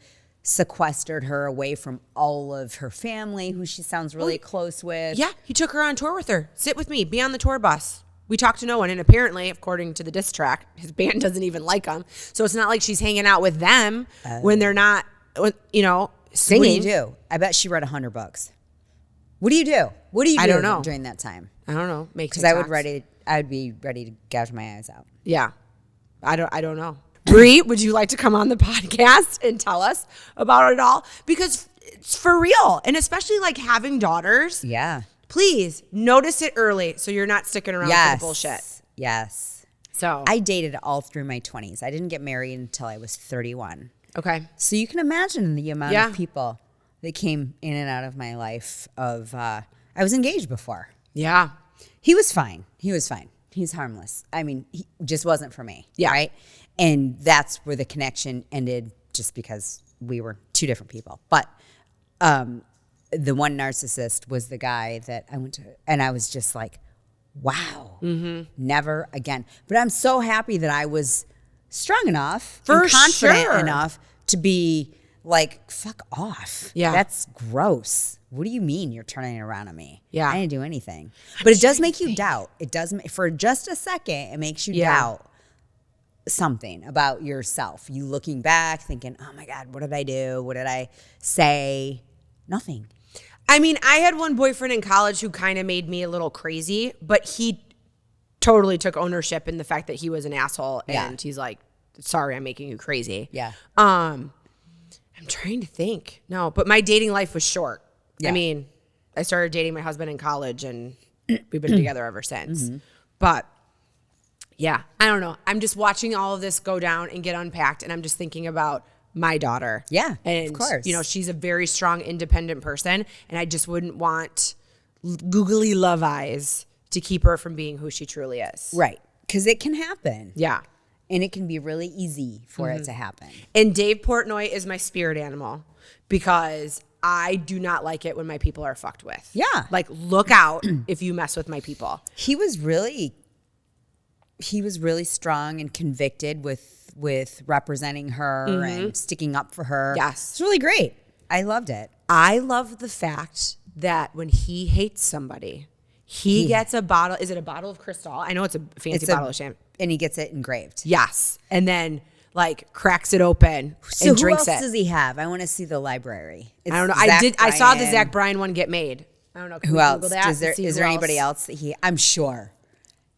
sequestered her away from all of her family, who she sounds really close with. Yeah, he took her on tour with her. Sit with me, be on the tour bus. We talked to no one, and apparently, according to the diss track, his band doesn't even like him. So it's not like she's hanging out with them when they're not, singing. What do you do? I bet she read 100 books. What do you do? What do you do? I don't know. During that time? I don't know. Because I would be ready to gouge my eyes out. Yeah, I don't know. Bri, would you like to come on the podcast and tell us about it all? Because it's for real. And especially like having daughters. Yeah. Please notice it early so you're not sticking around for the bullshit. Yes. So I dated all through my 20s. I didn't get married until I was 31. Okay. So you can imagine the amount of people that came in and out of my life I was engaged before. Yeah. He was fine. He's harmless. I mean, he just wasn't for me. Yeah. Right? And that's where the connection ended, just because we were two different people. But the one narcissist was the guy that I went to, and I was just like, wow, never again. But I'm so happy that I was strong enough and confident enough to be like, fuck off. Yeah. That's gross. What do you mean you're turning it around on me? Yeah. I didn't do anything. But it does make you doubt. It does, for just a second, it makes you doubt something about yourself. You looking back, thinking, oh my God, what did I do? What did I say? Nothing. I mean, I had one boyfriend in college who kind of made me a little crazy, but he totally took ownership in the fact that he was an asshole. And he's like, sorry, I'm making you crazy. Yeah. I'm trying to think. No, but my dating life was short. Yeah. I mean, I started dating my husband in college and we've been together ever since. But yeah, I don't know. I'm just watching all of this go down and get unpacked, and I'm just thinking about my daughter. Yeah, and, of course. You know, she's a very strong, independent person, and I just wouldn't want googly love eyes to keep her from being who she truly is. Right, because it can happen. Yeah. And it can be really easy for it to happen. And Dave Portnoy is my spirit animal because I do not like it when my people are fucked with. Yeah. Like, look out if you mess with my people. He was really strong and convicted with representing her and sticking up for her. Yes. It's really great. I loved it. I love the fact that when he hates somebody, he gets a bottle. Is it a bottle of Cristal? I know it's a fancy bottle of champagne. And he gets it engraved. Yes. And then like cracks it open and drinks it. Who else does he have? I want to see the library. I don't know. I saw the Zach Bryan one get made. I don't know. Who else? Is there anybody else that I'm sure.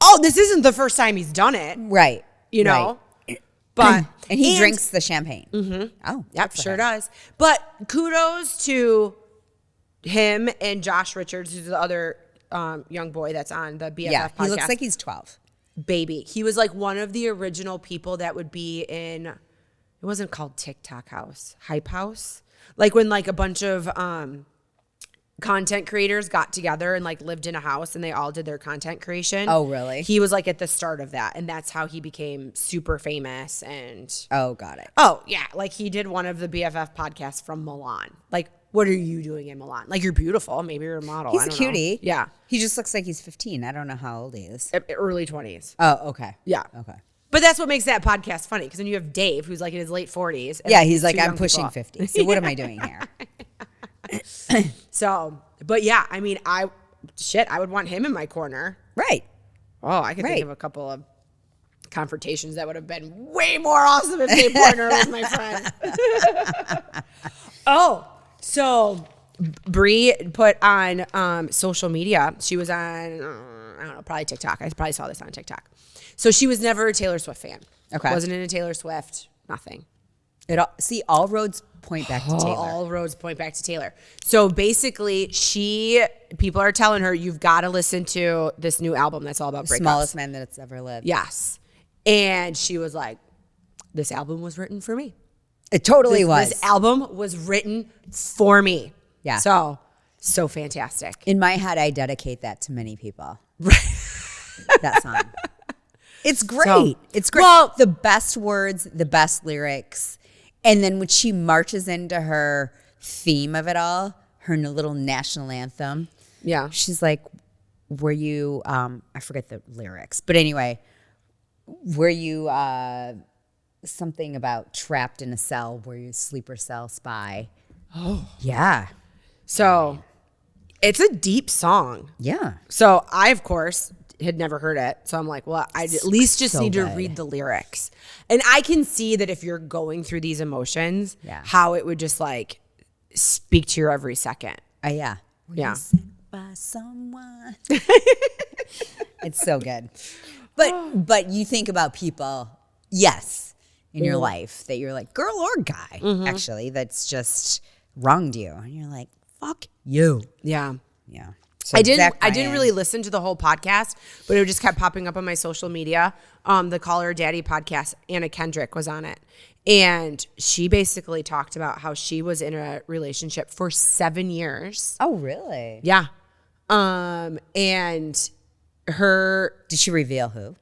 Oh, this isn't the first time he's done it. Right. You know? Right. But and he drinks the champagne. Oh, yep, sure does. But kudos to him and Josh Richards, who's the other young boy that's on the BFF podcast. He looks like he's 12. Baby. He was like one of the original people that would be in, it wasn't called TikTok House, Hype House. Like when like a bunch of content creators got together and like lived in a house and they all did their content creation. Oh, really? He was like at the start of that, and that's how he became super famous. And oh, got it. Oh yeah, like he did one of the BFF podcasts from Milan. Like, what are you doing in Milan? Like, you're beautiful. Maybe you're a model. He's a cutie. Know. Yeah. He just looks like he's 15. I don't know how old he is. Early 20s. Oh, okay. Yeah. Okay. But that's what makes that podcast funny, because then you have Dave, who's like in his late 40s. Yeah, he's like, I'm pushing 50. So what am I doing here? So, but yeah, I mean, I would want him in my corner. Right. Oh, I could think of a couple of confrontations that would have been way more awesome if Dave Portnoy was my friend. Oh, so Bri put on social media. She was on, I don't know, probably TikTok. I probably saw this on TikTok. So she was never a Taylor Swift fan. Okay. Wasn't into Taylor Swift. Nothing. All roads point back to Taylor. All roads point back to Taylor. So basically, people are telling her, you've got to listen to this new album that's all about breakups. Smallest man that's ever lived. Yes. And she was like, this album was written for me. It totally was. This album was written for me. Yeah. So fantastic. In my head, I dedicate that to many people. That song. It's great. It's great. Well, the best words, the best lyrics. And then when she marches into her theme of it all, her little national anthem. Yeah. She's like, were you, I forget the lyrics, but anyway, were you something about trapped in a cell, were you sleeper cell spy? Oh. Yeah. So it's a deep song. Yeah. So I, of course, had never heard it. So I'm like, well, I at least just need to read the lyrics. And I can see that if you're going through these emotions, how it would just like speak to your every second. Yeah. Yeah. Sent by someone. It's so good. But you think about people, yes, in your life that you're like, girl or guy, actually, that's just wronged you. And you're like, fuck you. Yeah. Yeah. So I didn't really listen to the whole podcast, but it just kept popping up on my social media. The Call Her Daddy podcast, Anna Kendrick was on it. And she basically talked about how she was in a relationship for 7 years. Oh, really? Yeah. And her... Did she reveal who?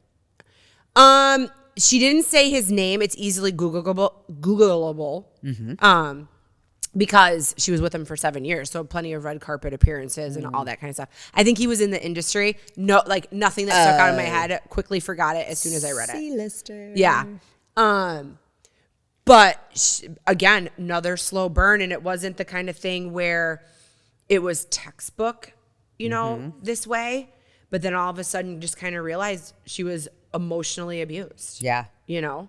She didn't say his name. It's easily Googleable. because she was with him for 7 years. So plenty of red carpet appearances and all that kind of stuff. I think he was in the industry. No, like nothing that stuck out of my head. Quickly forgot it as soon as I read it. C-lister. Yeah. But again, another slow burn. And it wasn't the kind of thing where it was textbook, you know, this way. But then all of a sudden you just kind of realized she was emotionally abused. Yeah. You know,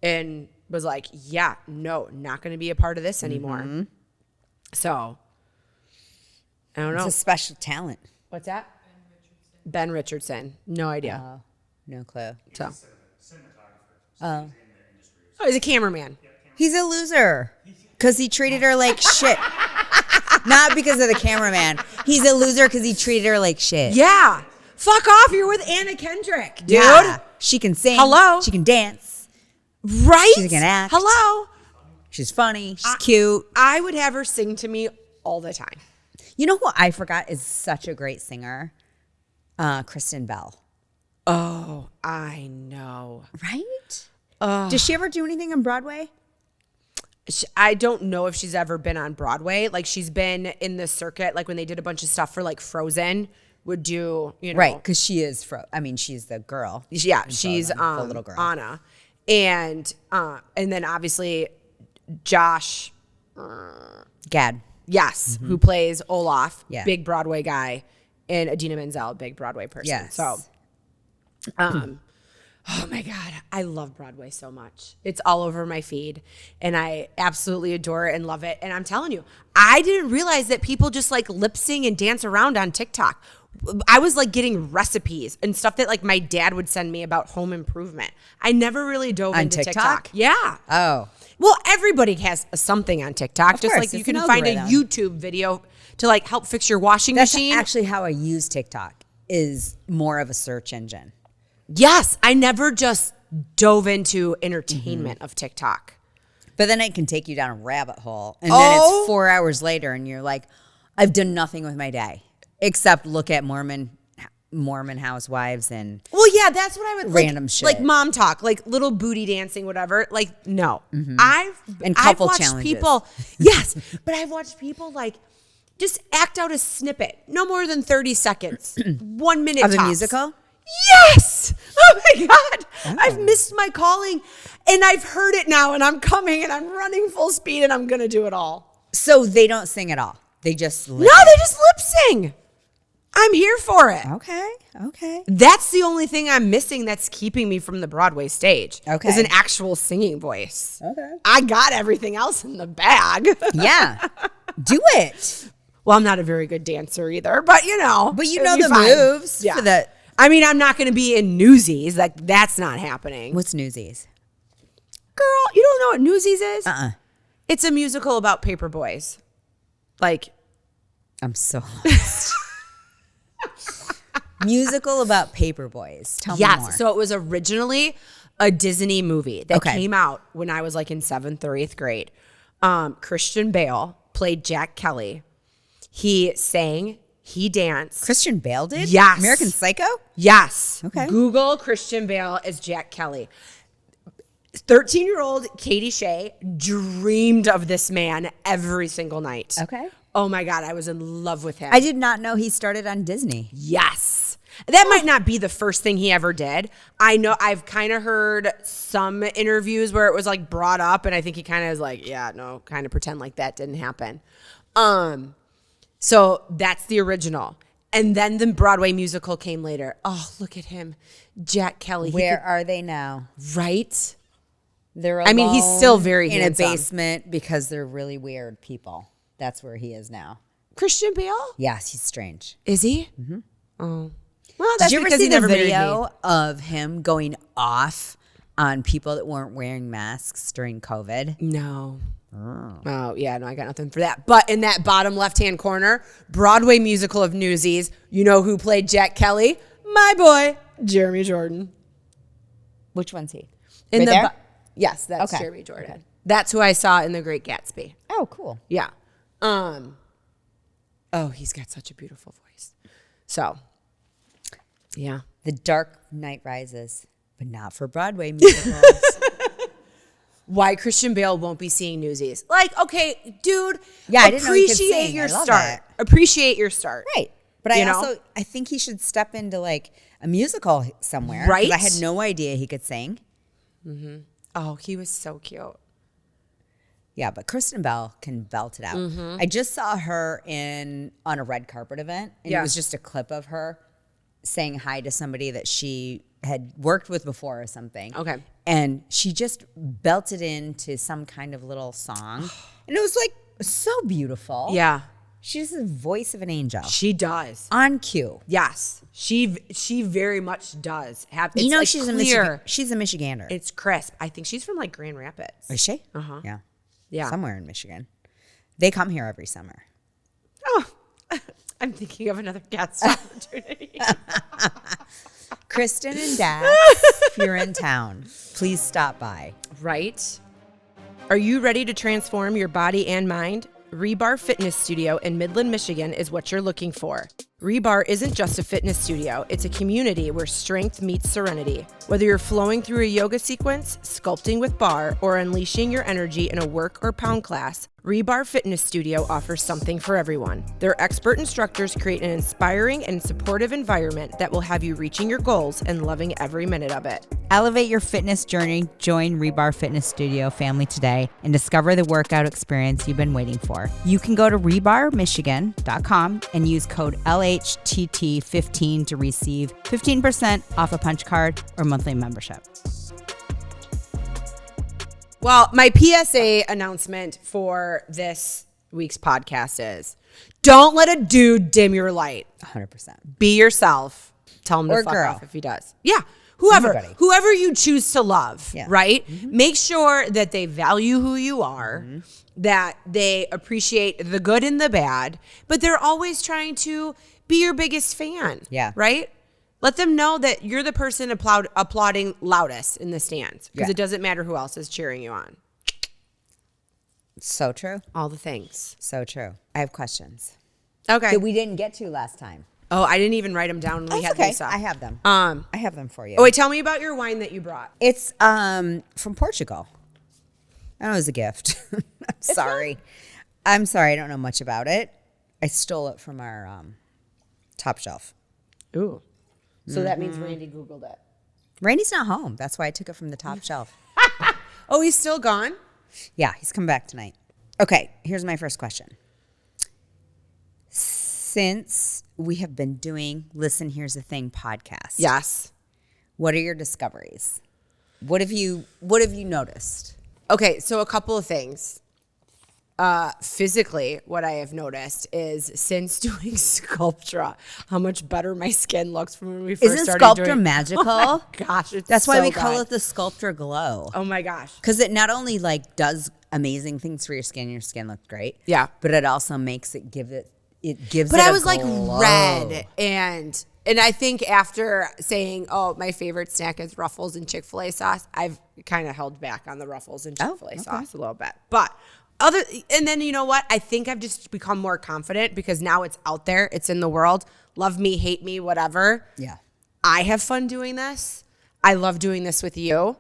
and was like, yeah, no, not going to be a part of this anymore. So, I don't know. It's a special talent. What's that? Ben Richardson. No idea. No clue. So. Oh. Oh, he's a cameraman. He's a loser because he treated her like shit. Not because of the cameraman. He's a loser because he treated her like shit. Yeah. Fuck off. You're with Anna Kendrick, dude. Yeah. She can sing. Hello. She can dance. Right? She can act. Hello. She's funny. She's cute. I would have her sing to me all the time. You know who I forgot is such a great singer? Kristen Bell. Oh, I know. Right? Does she ever do anything on Broadway? I don't know if she's ever been on Broadway. Like, she's been in the circuit, like when they did a bunch of stuff for like Frozen, would do, you know. Right, because she is, she's the girl. Yeah, she's the little girl. Anna. And then obviously Josh Gad. Yes, who plays Olaf, Yeah. big Broadway guy, and Idina Menzel, big Broadway person. Yes. So, oh my God, I love Broadway so much. It's all over my feed, and I absolutely adore it and love it. And I'm telling you, I didn't realize that people just like lip sing and dance around on TikTok. I was like getting recipes and stuff that like my dad would send me about home improvement. I never really dove into TikTok. Yeah. Oh. Well, everybody has something on TikTok. Of just course, like you it's can an find a algorithm. YouTube video to like help fix your washing That's machine. actually how I use TikTok, is more of a search engine. Yes, I never just dove into entertainment of TikTok. But then it can take you down a rabbit hole. And then it's 4 hours later and you're like, I've done nothing with my day except look at Mormon housewives and Well, yeah, that's what I would random shit. Like mom talk, like little booty dancing, whatever. Like, no. And I've couple watched challenges. people. Yes, but I've watched people like just act out a snippet, no more than 30 seconds, 1 minute of a tops. musical? Yes. Oh my God. Oh. I've missed my calling and I've heard it now and I'm coming and I'm running full speed and I'm going to do it all. So they don't sing at all. They just lip. No, they just lip sing. I'm here for it. Okay. That's the only thing I'm missing that's keeping me from the Broadway stage. Okay. Is an actual singing voice. Okay. I got everything else in the bag. Yeah. Do it. Well, I'm not a very good dancer either, but you know. But you it'll know be the fine. moves Yeah. for the. I mean, I'm not going to be in Newsies. Like, that's not happening. What's Newsies? Girl, you don't know what Newsies is? Uh-uh. It's a musical about paper boys. Like, I'm so lost. Musical about paper boys. Tell me more. yes. So it was originally a Disney movie that Okay. came out when I was like in 7th or 8th grade. Christian Bale played Jack Kelly. He sang, he danced. Christian Bale did? Yes. American Psycho? Yes. Okay. Google Christian Bale as Jack Kelly. 13-year-old Katie Shea dreamed of this man every single night. Okay. Oh my God, I was in love with him. I did not know he started on Disney. Yes. That might not be the first thing he ever did. I know I've kind of heard some interviews where it was like brought up and I think he kind of is like, yeah, no, kind of pretend like that didn't happen. So that's the original. And then the Broadway musical came later. Oh, look at him. Jack Kelly. Where are they now? Right? They're I mean, he's alone still very in handsome. a basement because they're really weird people. That's where he is now. Christian Bale? Yes, he's strange. Is he? Mm-hmm. Oh. Well, that's Did you ever because see he the never married video me. of him going off on people that weren't wearing masks during COVID? No. Oh, yeah, no, I got nothing for that. But in that bottom left-hand corner, Broadway musical of Newsies, you know who played Jack Kelly? My boy, Jeremy Jordan. Which one's he? In Right the there? Yes, that's Okay. Jeremy Jordan. Okay. That's who I saw in The Great Gatsby. Oh, cool. Yeah. Oh, he's got such a beautiful voice. So, yeah. The Dark Knight Rises, but not for Broadway musicals. why Christian Bale won't be seeing Newsies. Like, okay, dude, I didn't know he could appreciate sing. your I love start. that. Appreciate your start. Right. But I think he should step into like a musical somewhere. Right. I had no idea he could sing. Mm-hmm. Oh, he was so cute. Yeah, but Kristen Bell can belt it out. Mm-hmm. I just saw her on a red carpet event, and it was just a clip of her saying hi to somebody that she had worked with before or something. Okay. And she just belted into some kind of little song. And it was like so beautiful. Yeah. She has the voice of an angel. She does. On cue. Yes. She very much does. You know, like she's clear. She's a Michigander. It's crisp. I think she's from like Grand Rapids. Is she? Uh-huh. Yeah. Yeah. Somewhere in Michigan. They come here every summer. Oh, I'm thinking of another guest opportunity. Kristen and Dax, if you're in town, please stop by. Right? Are you ready to transform your body and mind? Rebar Fitness Studio in Midland, Michigan is what you're looking for. Rebar isn't just a fitness studio, it's a community where strength meets serenity. Whether you're flowing through a yoga sequence, sculpting with bar, or unleashing your energy in a work or pound class, Rebar Fitness Studio offers something for everyone. Their expert instructors create an inspiring and supportive environment that will have you reaching your goals and loving every minute of it. Elevate your fitness journey, join Rebar Fitness Studio family today, and discover the workout experience you've been waiting for. You can go to rebarmichigan.com and use code LHTT15 to receive 15% off a punch card or monthly membership. Well, my PSA announcement for this week's podcast is don't let a dude dim your light. 100%. Be yourself. Tell him to fuck off if he does. Yeah. Whoever you choose to love, right? Mm-hmm. Make sure that they value who you are, that they appreciate the good and the bad, but they're always trying to be your biggest fan. Yeah. Right? Let them know that you're the person applauding loudest in the stands because it doesn't matter who else is cheering you on. So true. All the things. So true. I have questions. Okay. That we didn't get to last time. Oh, I didn't even write them down when we had these up. I have them. I have them for you. Oh, wait, tell me about your wine that you brought. It's from Portugal. I know it was a gift. I'm sorry. I don't know much about it. I stole it from our top shelf. Ooh. So that means Randy Googled it. Randy's not home. That's why I took it from the top shelf. Oh, he's still gone? Yeah, he's coming back tonight. Okay, here's my first question. Since we have been doing Listen, Here's the Thing podcast. Yes. What are your discoveries? What have you noticed? Okay, so a couple of things. Physically, what I have noticed is since doing Sculptra, how much better my skin looks from when we first started doing. Isn't Sculptra magical? Oh my gosh, that's why we call it the Sculptra Glow. Oh my gosh, because it not only like does amazing things for your skin looks great. Yeah, but it also makes it gives. But I was glow. Like red and I think after saying, oh, my favorite snack is Ruffles and Chick-fil-A sauce, I've kind of held back on the Ruffles and Chick-fil-A sauce a little bit, but. And then you know what? I think I've just become more confident because now it's out there. It's in the world. Love me, hate me, whatever. Yeah. I have fun doing this. I love doing this with you.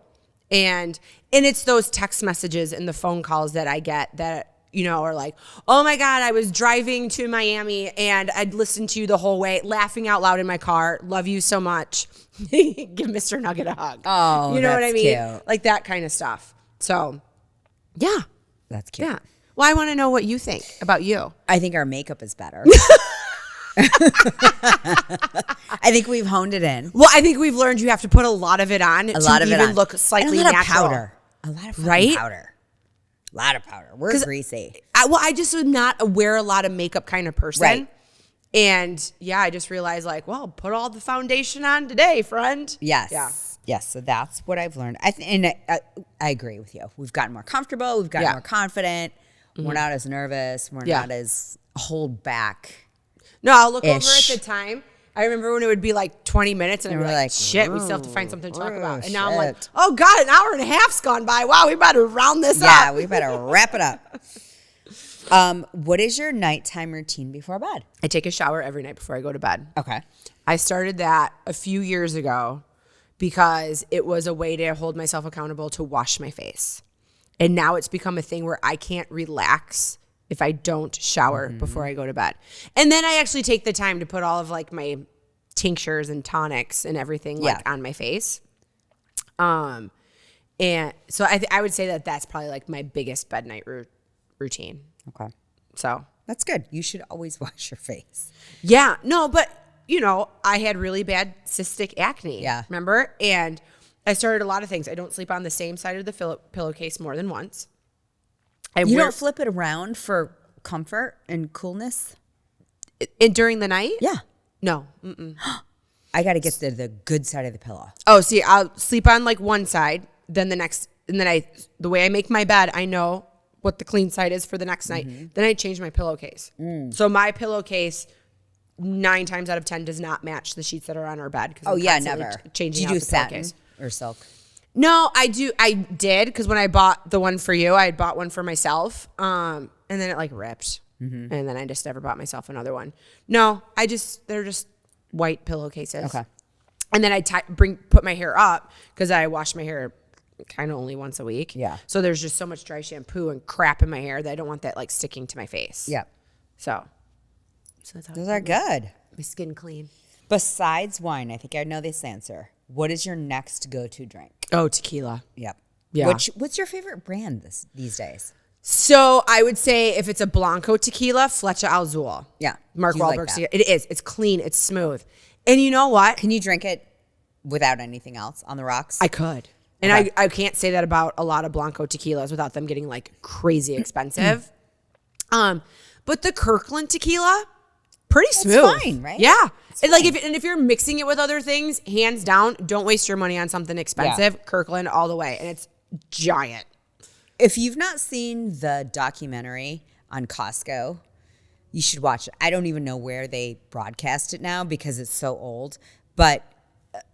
And it's those text messages and the phone calls that I get that, you know, are like, oh my God, I was driving to Miami and I'd listened to you the whole way, laughing out loud in my car. Love you so much. Give Mr. Nugget a hug. Oh, you know what I mean? Cute. Like that kind of stuff. So, yeah. That's cute. Yeah. Well, I want to know what you think about you. I think our makeup is better. I think we've honed it in. Well, I think we've learned you have to put a lot of it on to look slightly natural. Powder. A lot of powder. A lot of powder. We're greasy. I just was not wear a lot of makeup kind of person. Right. And yeah, I just realized like, well, put all the foundation on today, friend. Yes. Yeah. Yes, so that's what I've learned. I agree with you. We've gotten more comfortable. We've gotten more confident. Mm-hmm. We're not as nervous. We're not as hold back. No, I'll look over at the time. I remember when it would be like 20 minutes and I'd be like, shit, we still have to find something to talk about. And now I'm like, oh God, an hour and a half's gone by. Wow, we better round this up. Yeah, we better wrap it up. What is your nighttime routine before bed? I take a shower every night before I go to bed. Okay. I started that a few years ago because it was a way to hold myself accountable to wash my face. And now it's become a thing where I can't relax if I don't shower before I go to bed. And then I actually take the time to put all of like my tinctures and tonics and everything like on my face. And so I would say that that's probably like my biggest bed night routine. Okay. So that's good. You should always wash your face. Yeah. No, but you know, I had really bad cystic acne. Yeah. Remember? And I started a lot of things. I don't sleep on the same side of the pillowcase more than once. You don't flip it around for comfort and coolness? During the night? Yeah. No. Mm-mm. I got to get the good side of the pillow. Oh, see, I'll sleep on like one side, then the next, and then the way I make my bed, I know what the clean side is for the next night. Then I change my pillowcase. So my pillowcase 9 times out of 10 does not match the sheets that are on our bed. Oh yeah, never. Changing Did out you do the satin pillowcase. or silk? No, I did because when I bought the one for you, I had bought one for myself, and then it like ripped, and then I just never bought myself another one. No, they're just white pillowcases. Okay. And then I put my hair up because I wash my hair kind of only once a week. Yeah. So there's just so much dry shampoo and crap in my hair that I don't want that like sticking to my face. Yeah. So that's how Those are good. my skin clean. Besides wine, I think I know this answer. What is your next go-to drink? Oh, tequila. Yep. Yeah. What's your favorite brand these days? So I would say if it's a Blanco tequila, Flecha Azul. Yeah. Mark Do you like Wahlberg's. that? It is. It's clean. It's smooth. And you know what? Can you drink it without anything else on the rocks? I could. And Okay. I can't say that about a lot of Blanco tequilas without them getting like crazy expensive. But the Kirkland tequila, pretty smooth. fine, right? Yeah. And like if you're mixing it with other things, hands down, don't waste your money on something expensive. Yeah. Kirkland all the way. And it's giant. If you've not seen the documentary on Costco, you should watch it. I don't even know where they broadcast it now because it's so old. But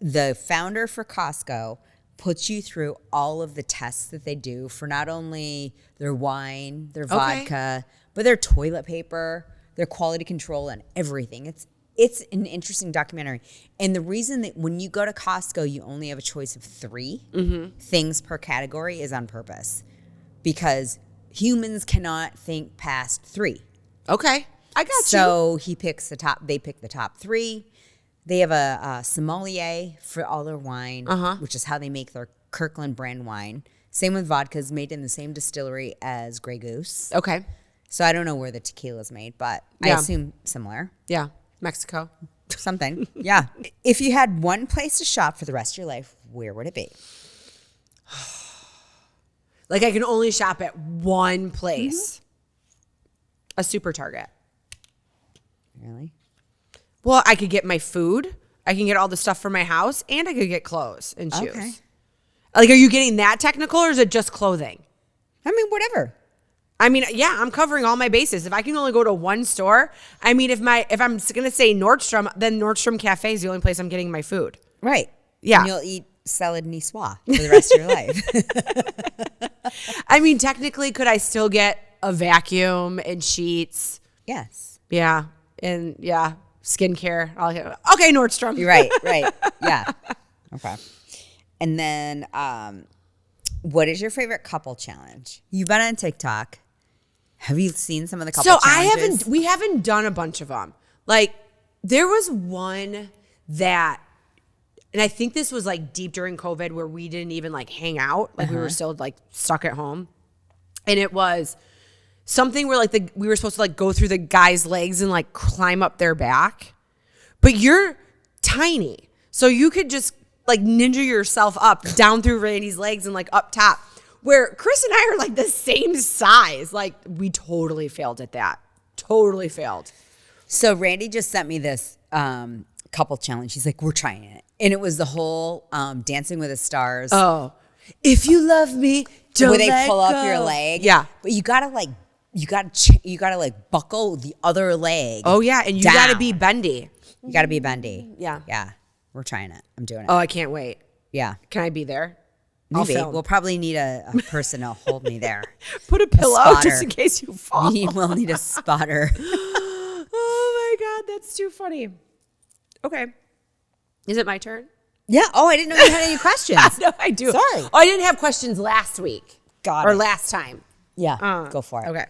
the founder for Costco puts you through all of the tests that they do for not only their wine, their vodka, but their toilet paper, their quality control, and everything. It's an interesting documentary. And the reason that when you go to Costco, you only have a choice of 3 things per category is on purpose. Because humans cannot think past 3. Okay. I got you. So they pick the top 3. They have a sommelier for all their wine, which is how they make their Kirkland brand wine. Same with vodkas, made in the same distillery as Grey Goose. Okay. So I don't know where the tequila is made, but I assume similar. Yeah. Mexico. Something. Yeah. If you had one place to shop for the rest of your life, where would it be? Like I can only shop at one place. A super Target. Really? Well, I could get my food. I can get all the stuff for my house, and I could get clothes and shoes. Okay. Like, are you getting that technical, or is it just clothing? I mean, whatever. I mean, yeah, I'm covering all my bases. If I can only go to one store, I mean, if I'm gonna say Nordstrom, then Nordstrom Cafe is the only place I'm getting my food. Right. Yeah. And you'll eat salad niçoise for the rest of your life. I mean, technically, could I still get a vacuum and sheets? Yes. Yeah, and yeah, skincare. Okay, Nordstrom. You're right. Yeah. Okay. And then, what is your favorite couple challenge? You've been on TikTok. Have you seen some of the couple challenges? We haven't done a bunch of them. Like, there was one that, and I think this was like deep during COVID where we didn't even like hang out. Like we were still like stuck at home. And it was something where like we were supposed to like go through the guy's legs and like climb up their back. But you're tiny. So you could just like ninja yourself up down through Randy's legs and like up top. Where Chris and I are like the same size. Like we totally failed at that. Totally failed. So Randy just sent me this couple challenge. He's like, we're trying it. And it was the whole Dancing with the Stars. Oh. If you love me, don't where they let pull go. up your leg. Yeah. But you gotta buckle the other leg. Oh yeah, and you down. gotta be bendy. You gotta be bendy. Yeah. Yeah. We're trying it. I'm doing it. Oh, I can't wait. Yeah. Can I be there? Maybe. I'll film. We'll probably need a person to hold me there. Put a pillow spotter. just in case you fall. We'll need a spotter. Oh my God, that's too funny. Okay. Is it my turn? Yeah. Oh, I didn't know you had any questions. No, I do. Sorry. Oh, I didn't have questions last week. Got or it. last time. Yeah, go for it. Okay.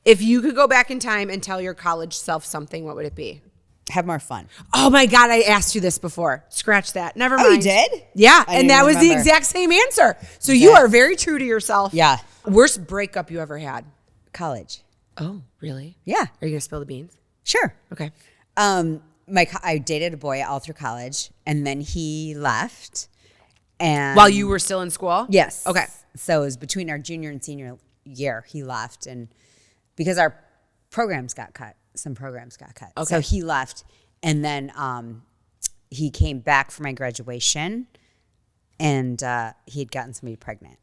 If you could go back in time and tell your college self something, what would it be? Have more fun. Oh my God, I asked you this before. Scratch that. Never mind. Oh, you did? Yeah, I and that didn't was the remember. exact same answer. So you are very true to yourself. Yeah. Worst breakup you ever had? College. Oh, really? Yeah. Are you going to spill the beans? Sure. Okay. I dated a boy all through college, and then he left. And While you were still in school? Yes. Okay. So it was between our junior and senior year, he left, and because our programs got cut, some programs got cut. Okay. So he left, and then he came back for my graduation, and he had gotten somebody pregnant.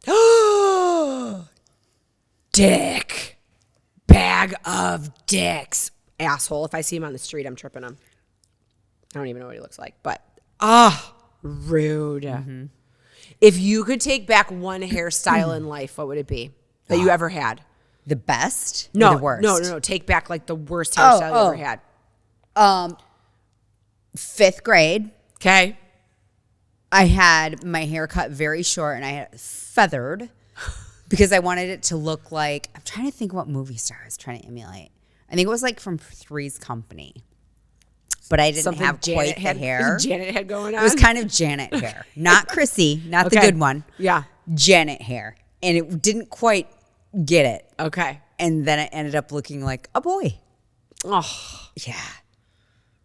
Dick. Bag of dicks. Asshole. If I see him on the street, I'm tripping him. I don't even know what he looks like, but rude. Mm-hmm. If you could take back one hairstyle in life, what would it be that you ever had? The best? No, or the worst? No. Take back like the worst hairstyle you ever had. 5th grade, Okay. I had my hair cut very short, and I had it feathered because I wanted it to look like, I'm trying to think what movie star I was trying to emulate. I think it was like from Three's Company. But I didn't have quite the hair. Janet had going on. It was kind of Janet hair. Not Chrissy, not the good one. Yeah. Janet hair. And it didn't quite get it. Okay. And then it ended up looking like a boy. Oh. Yeah.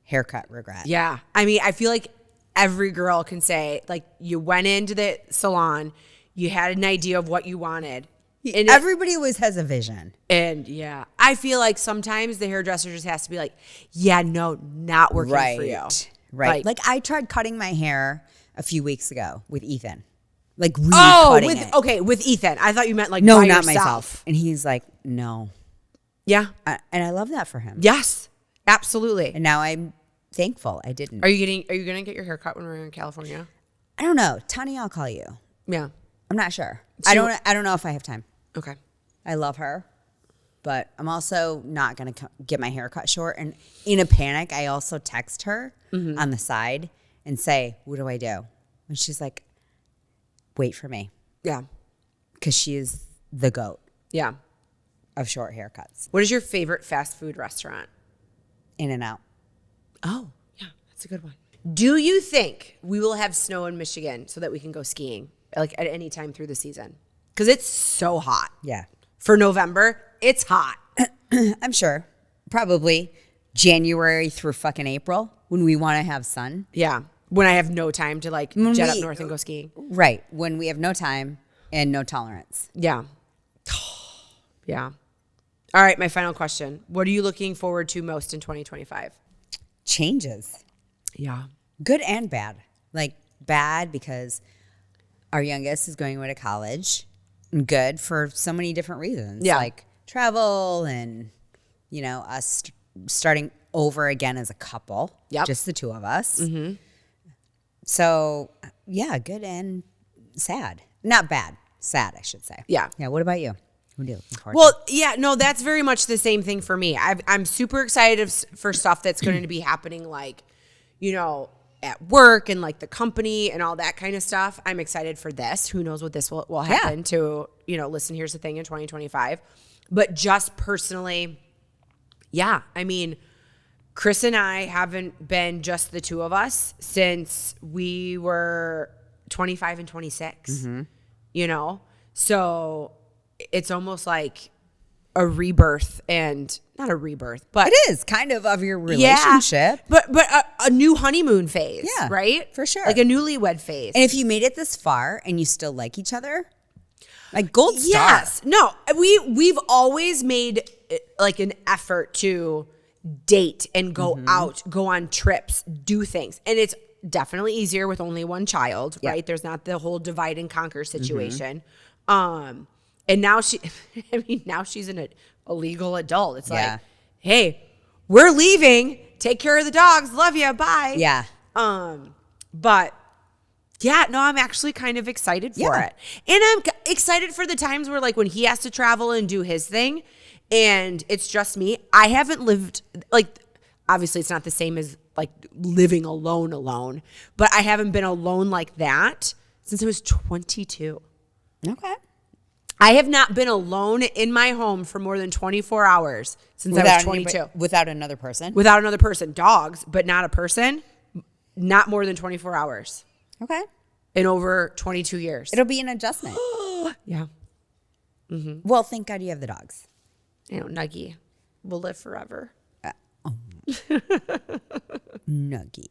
Haircut regret. Yeah. I mean, I feel like every girl can say, like, you went into the salon, you had an idea of what you wanted. And everybody always has a vision. And yeah, I feel like sometimes the hairdresser just has to be like, yeah, no, not working for you. Right. Like I tried cutting my hair a few weeks ago with Ethan. Like really cutting it. Okay, with Ethan. I thought you meant like no, by not yourself. myself. And he's like, no. Yeah. And I love that for him. Yes, absolutely. And now I'm thankful I didn't. Are you gonna get your hair cut when we're in California? I don't know. Tani, I'll call you. Yeah. I'm not sure. So- I don't know if I have time. Okay. I love her, but I'm also not going to get my hair cut short. And in a panic, I also text her on the side and say, what do I do? And she's like, wait for me. Yeah. Because she is the GOAT Yeah. of short haircuts. What is your favorite fast food restaurant? In-N-Out. Oh, yeah, that's a good one. Do you think we will have snow in Michigan so that we can go skiing like at any time through the season? Because it's so hot. Yeah. For November, it's hot. I'm sure. Probably January through fucking April when we want to have sun. Yeah. When I have no time to like jet up north and go skiing. Right. When we have no time and no tolerance. Yeah. Yeah. All right, my final question. What are you looking forward to most in 2025? Changes. Yeah. Good and bad. Like bad because our youngest is going away to college. And good for so many different reasons. Yeah. Like travel and, us starting over again as a couple. Yep. Just the two of us. Mm-hmm. So, yeah, good and sad. Not bad. Sad, I should say. Yeah. Yeah. What about you? What are you looking forward Well, yeah, no, that's very much the same thing for me. I'm super excited for stuff that's going to be happening, like, at work and like the company and all that kind of stuff. I'm excited for this. Who knows what this will happen to, listen, here's the thing in 2025. But just personally, yeah, I mean, Chris and I haven't been just the two of us since we were 25 and 26, So it's almost like a rebirth and not a rebirth, but it is kind of your relationship. Yeah, but a new honeymoon phase, Yeah, right? for sure. Like a newlywed phase. And if you made it this far and you still like each other, like gold star. Yes. No, we've always made like an effort to date and go out, go on trips, do things. And it's definitely easier with only one child, right? There's not the whole divide and conquer situation. And now now she's a legal adult. It's like, hey, we're leaving. Take care of the dogs. Love you. Bye. Yeah. But yeah, no, I'm actually kind of excited for it. And I'm excited for the times where like when he has to travel and do his thing and it's just me. I haven't lived like, obviously it's not the same as like living alone, but I haven't been alone like that since I was 22. Okay. I have not been alone in my home for more than 24 hours since I was 22. Without another person? Without another person. Dogs, but not a person. Not more than 24 hours. Okay. In over 22 years. It'll be an adjustment. Yeah. Mm-hmm. Well, thank God you have the dogs. You know, Nuggie will live forever. Nuggie.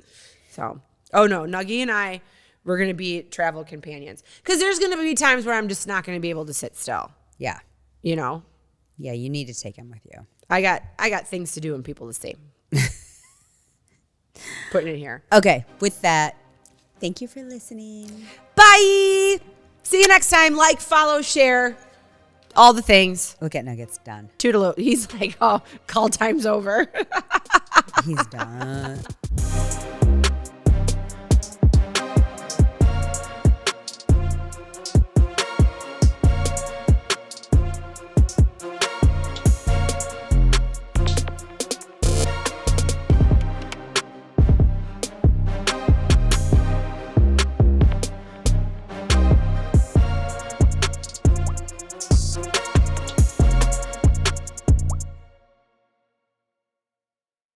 So, oh no, Nuggie and I, we're going to be travel companions. Because there's going to be times where I'm just not going to be able to sit still. Yeah. You know? Yeah, you need to take him with you. I got things to do and people to see. Putting it here. Okay, with that, thank you for listening. Bye! See you next time. Like, follow, share. All the things. Look at Nuggets done. Toodaloo. He's like, oh, call time's over. He's done.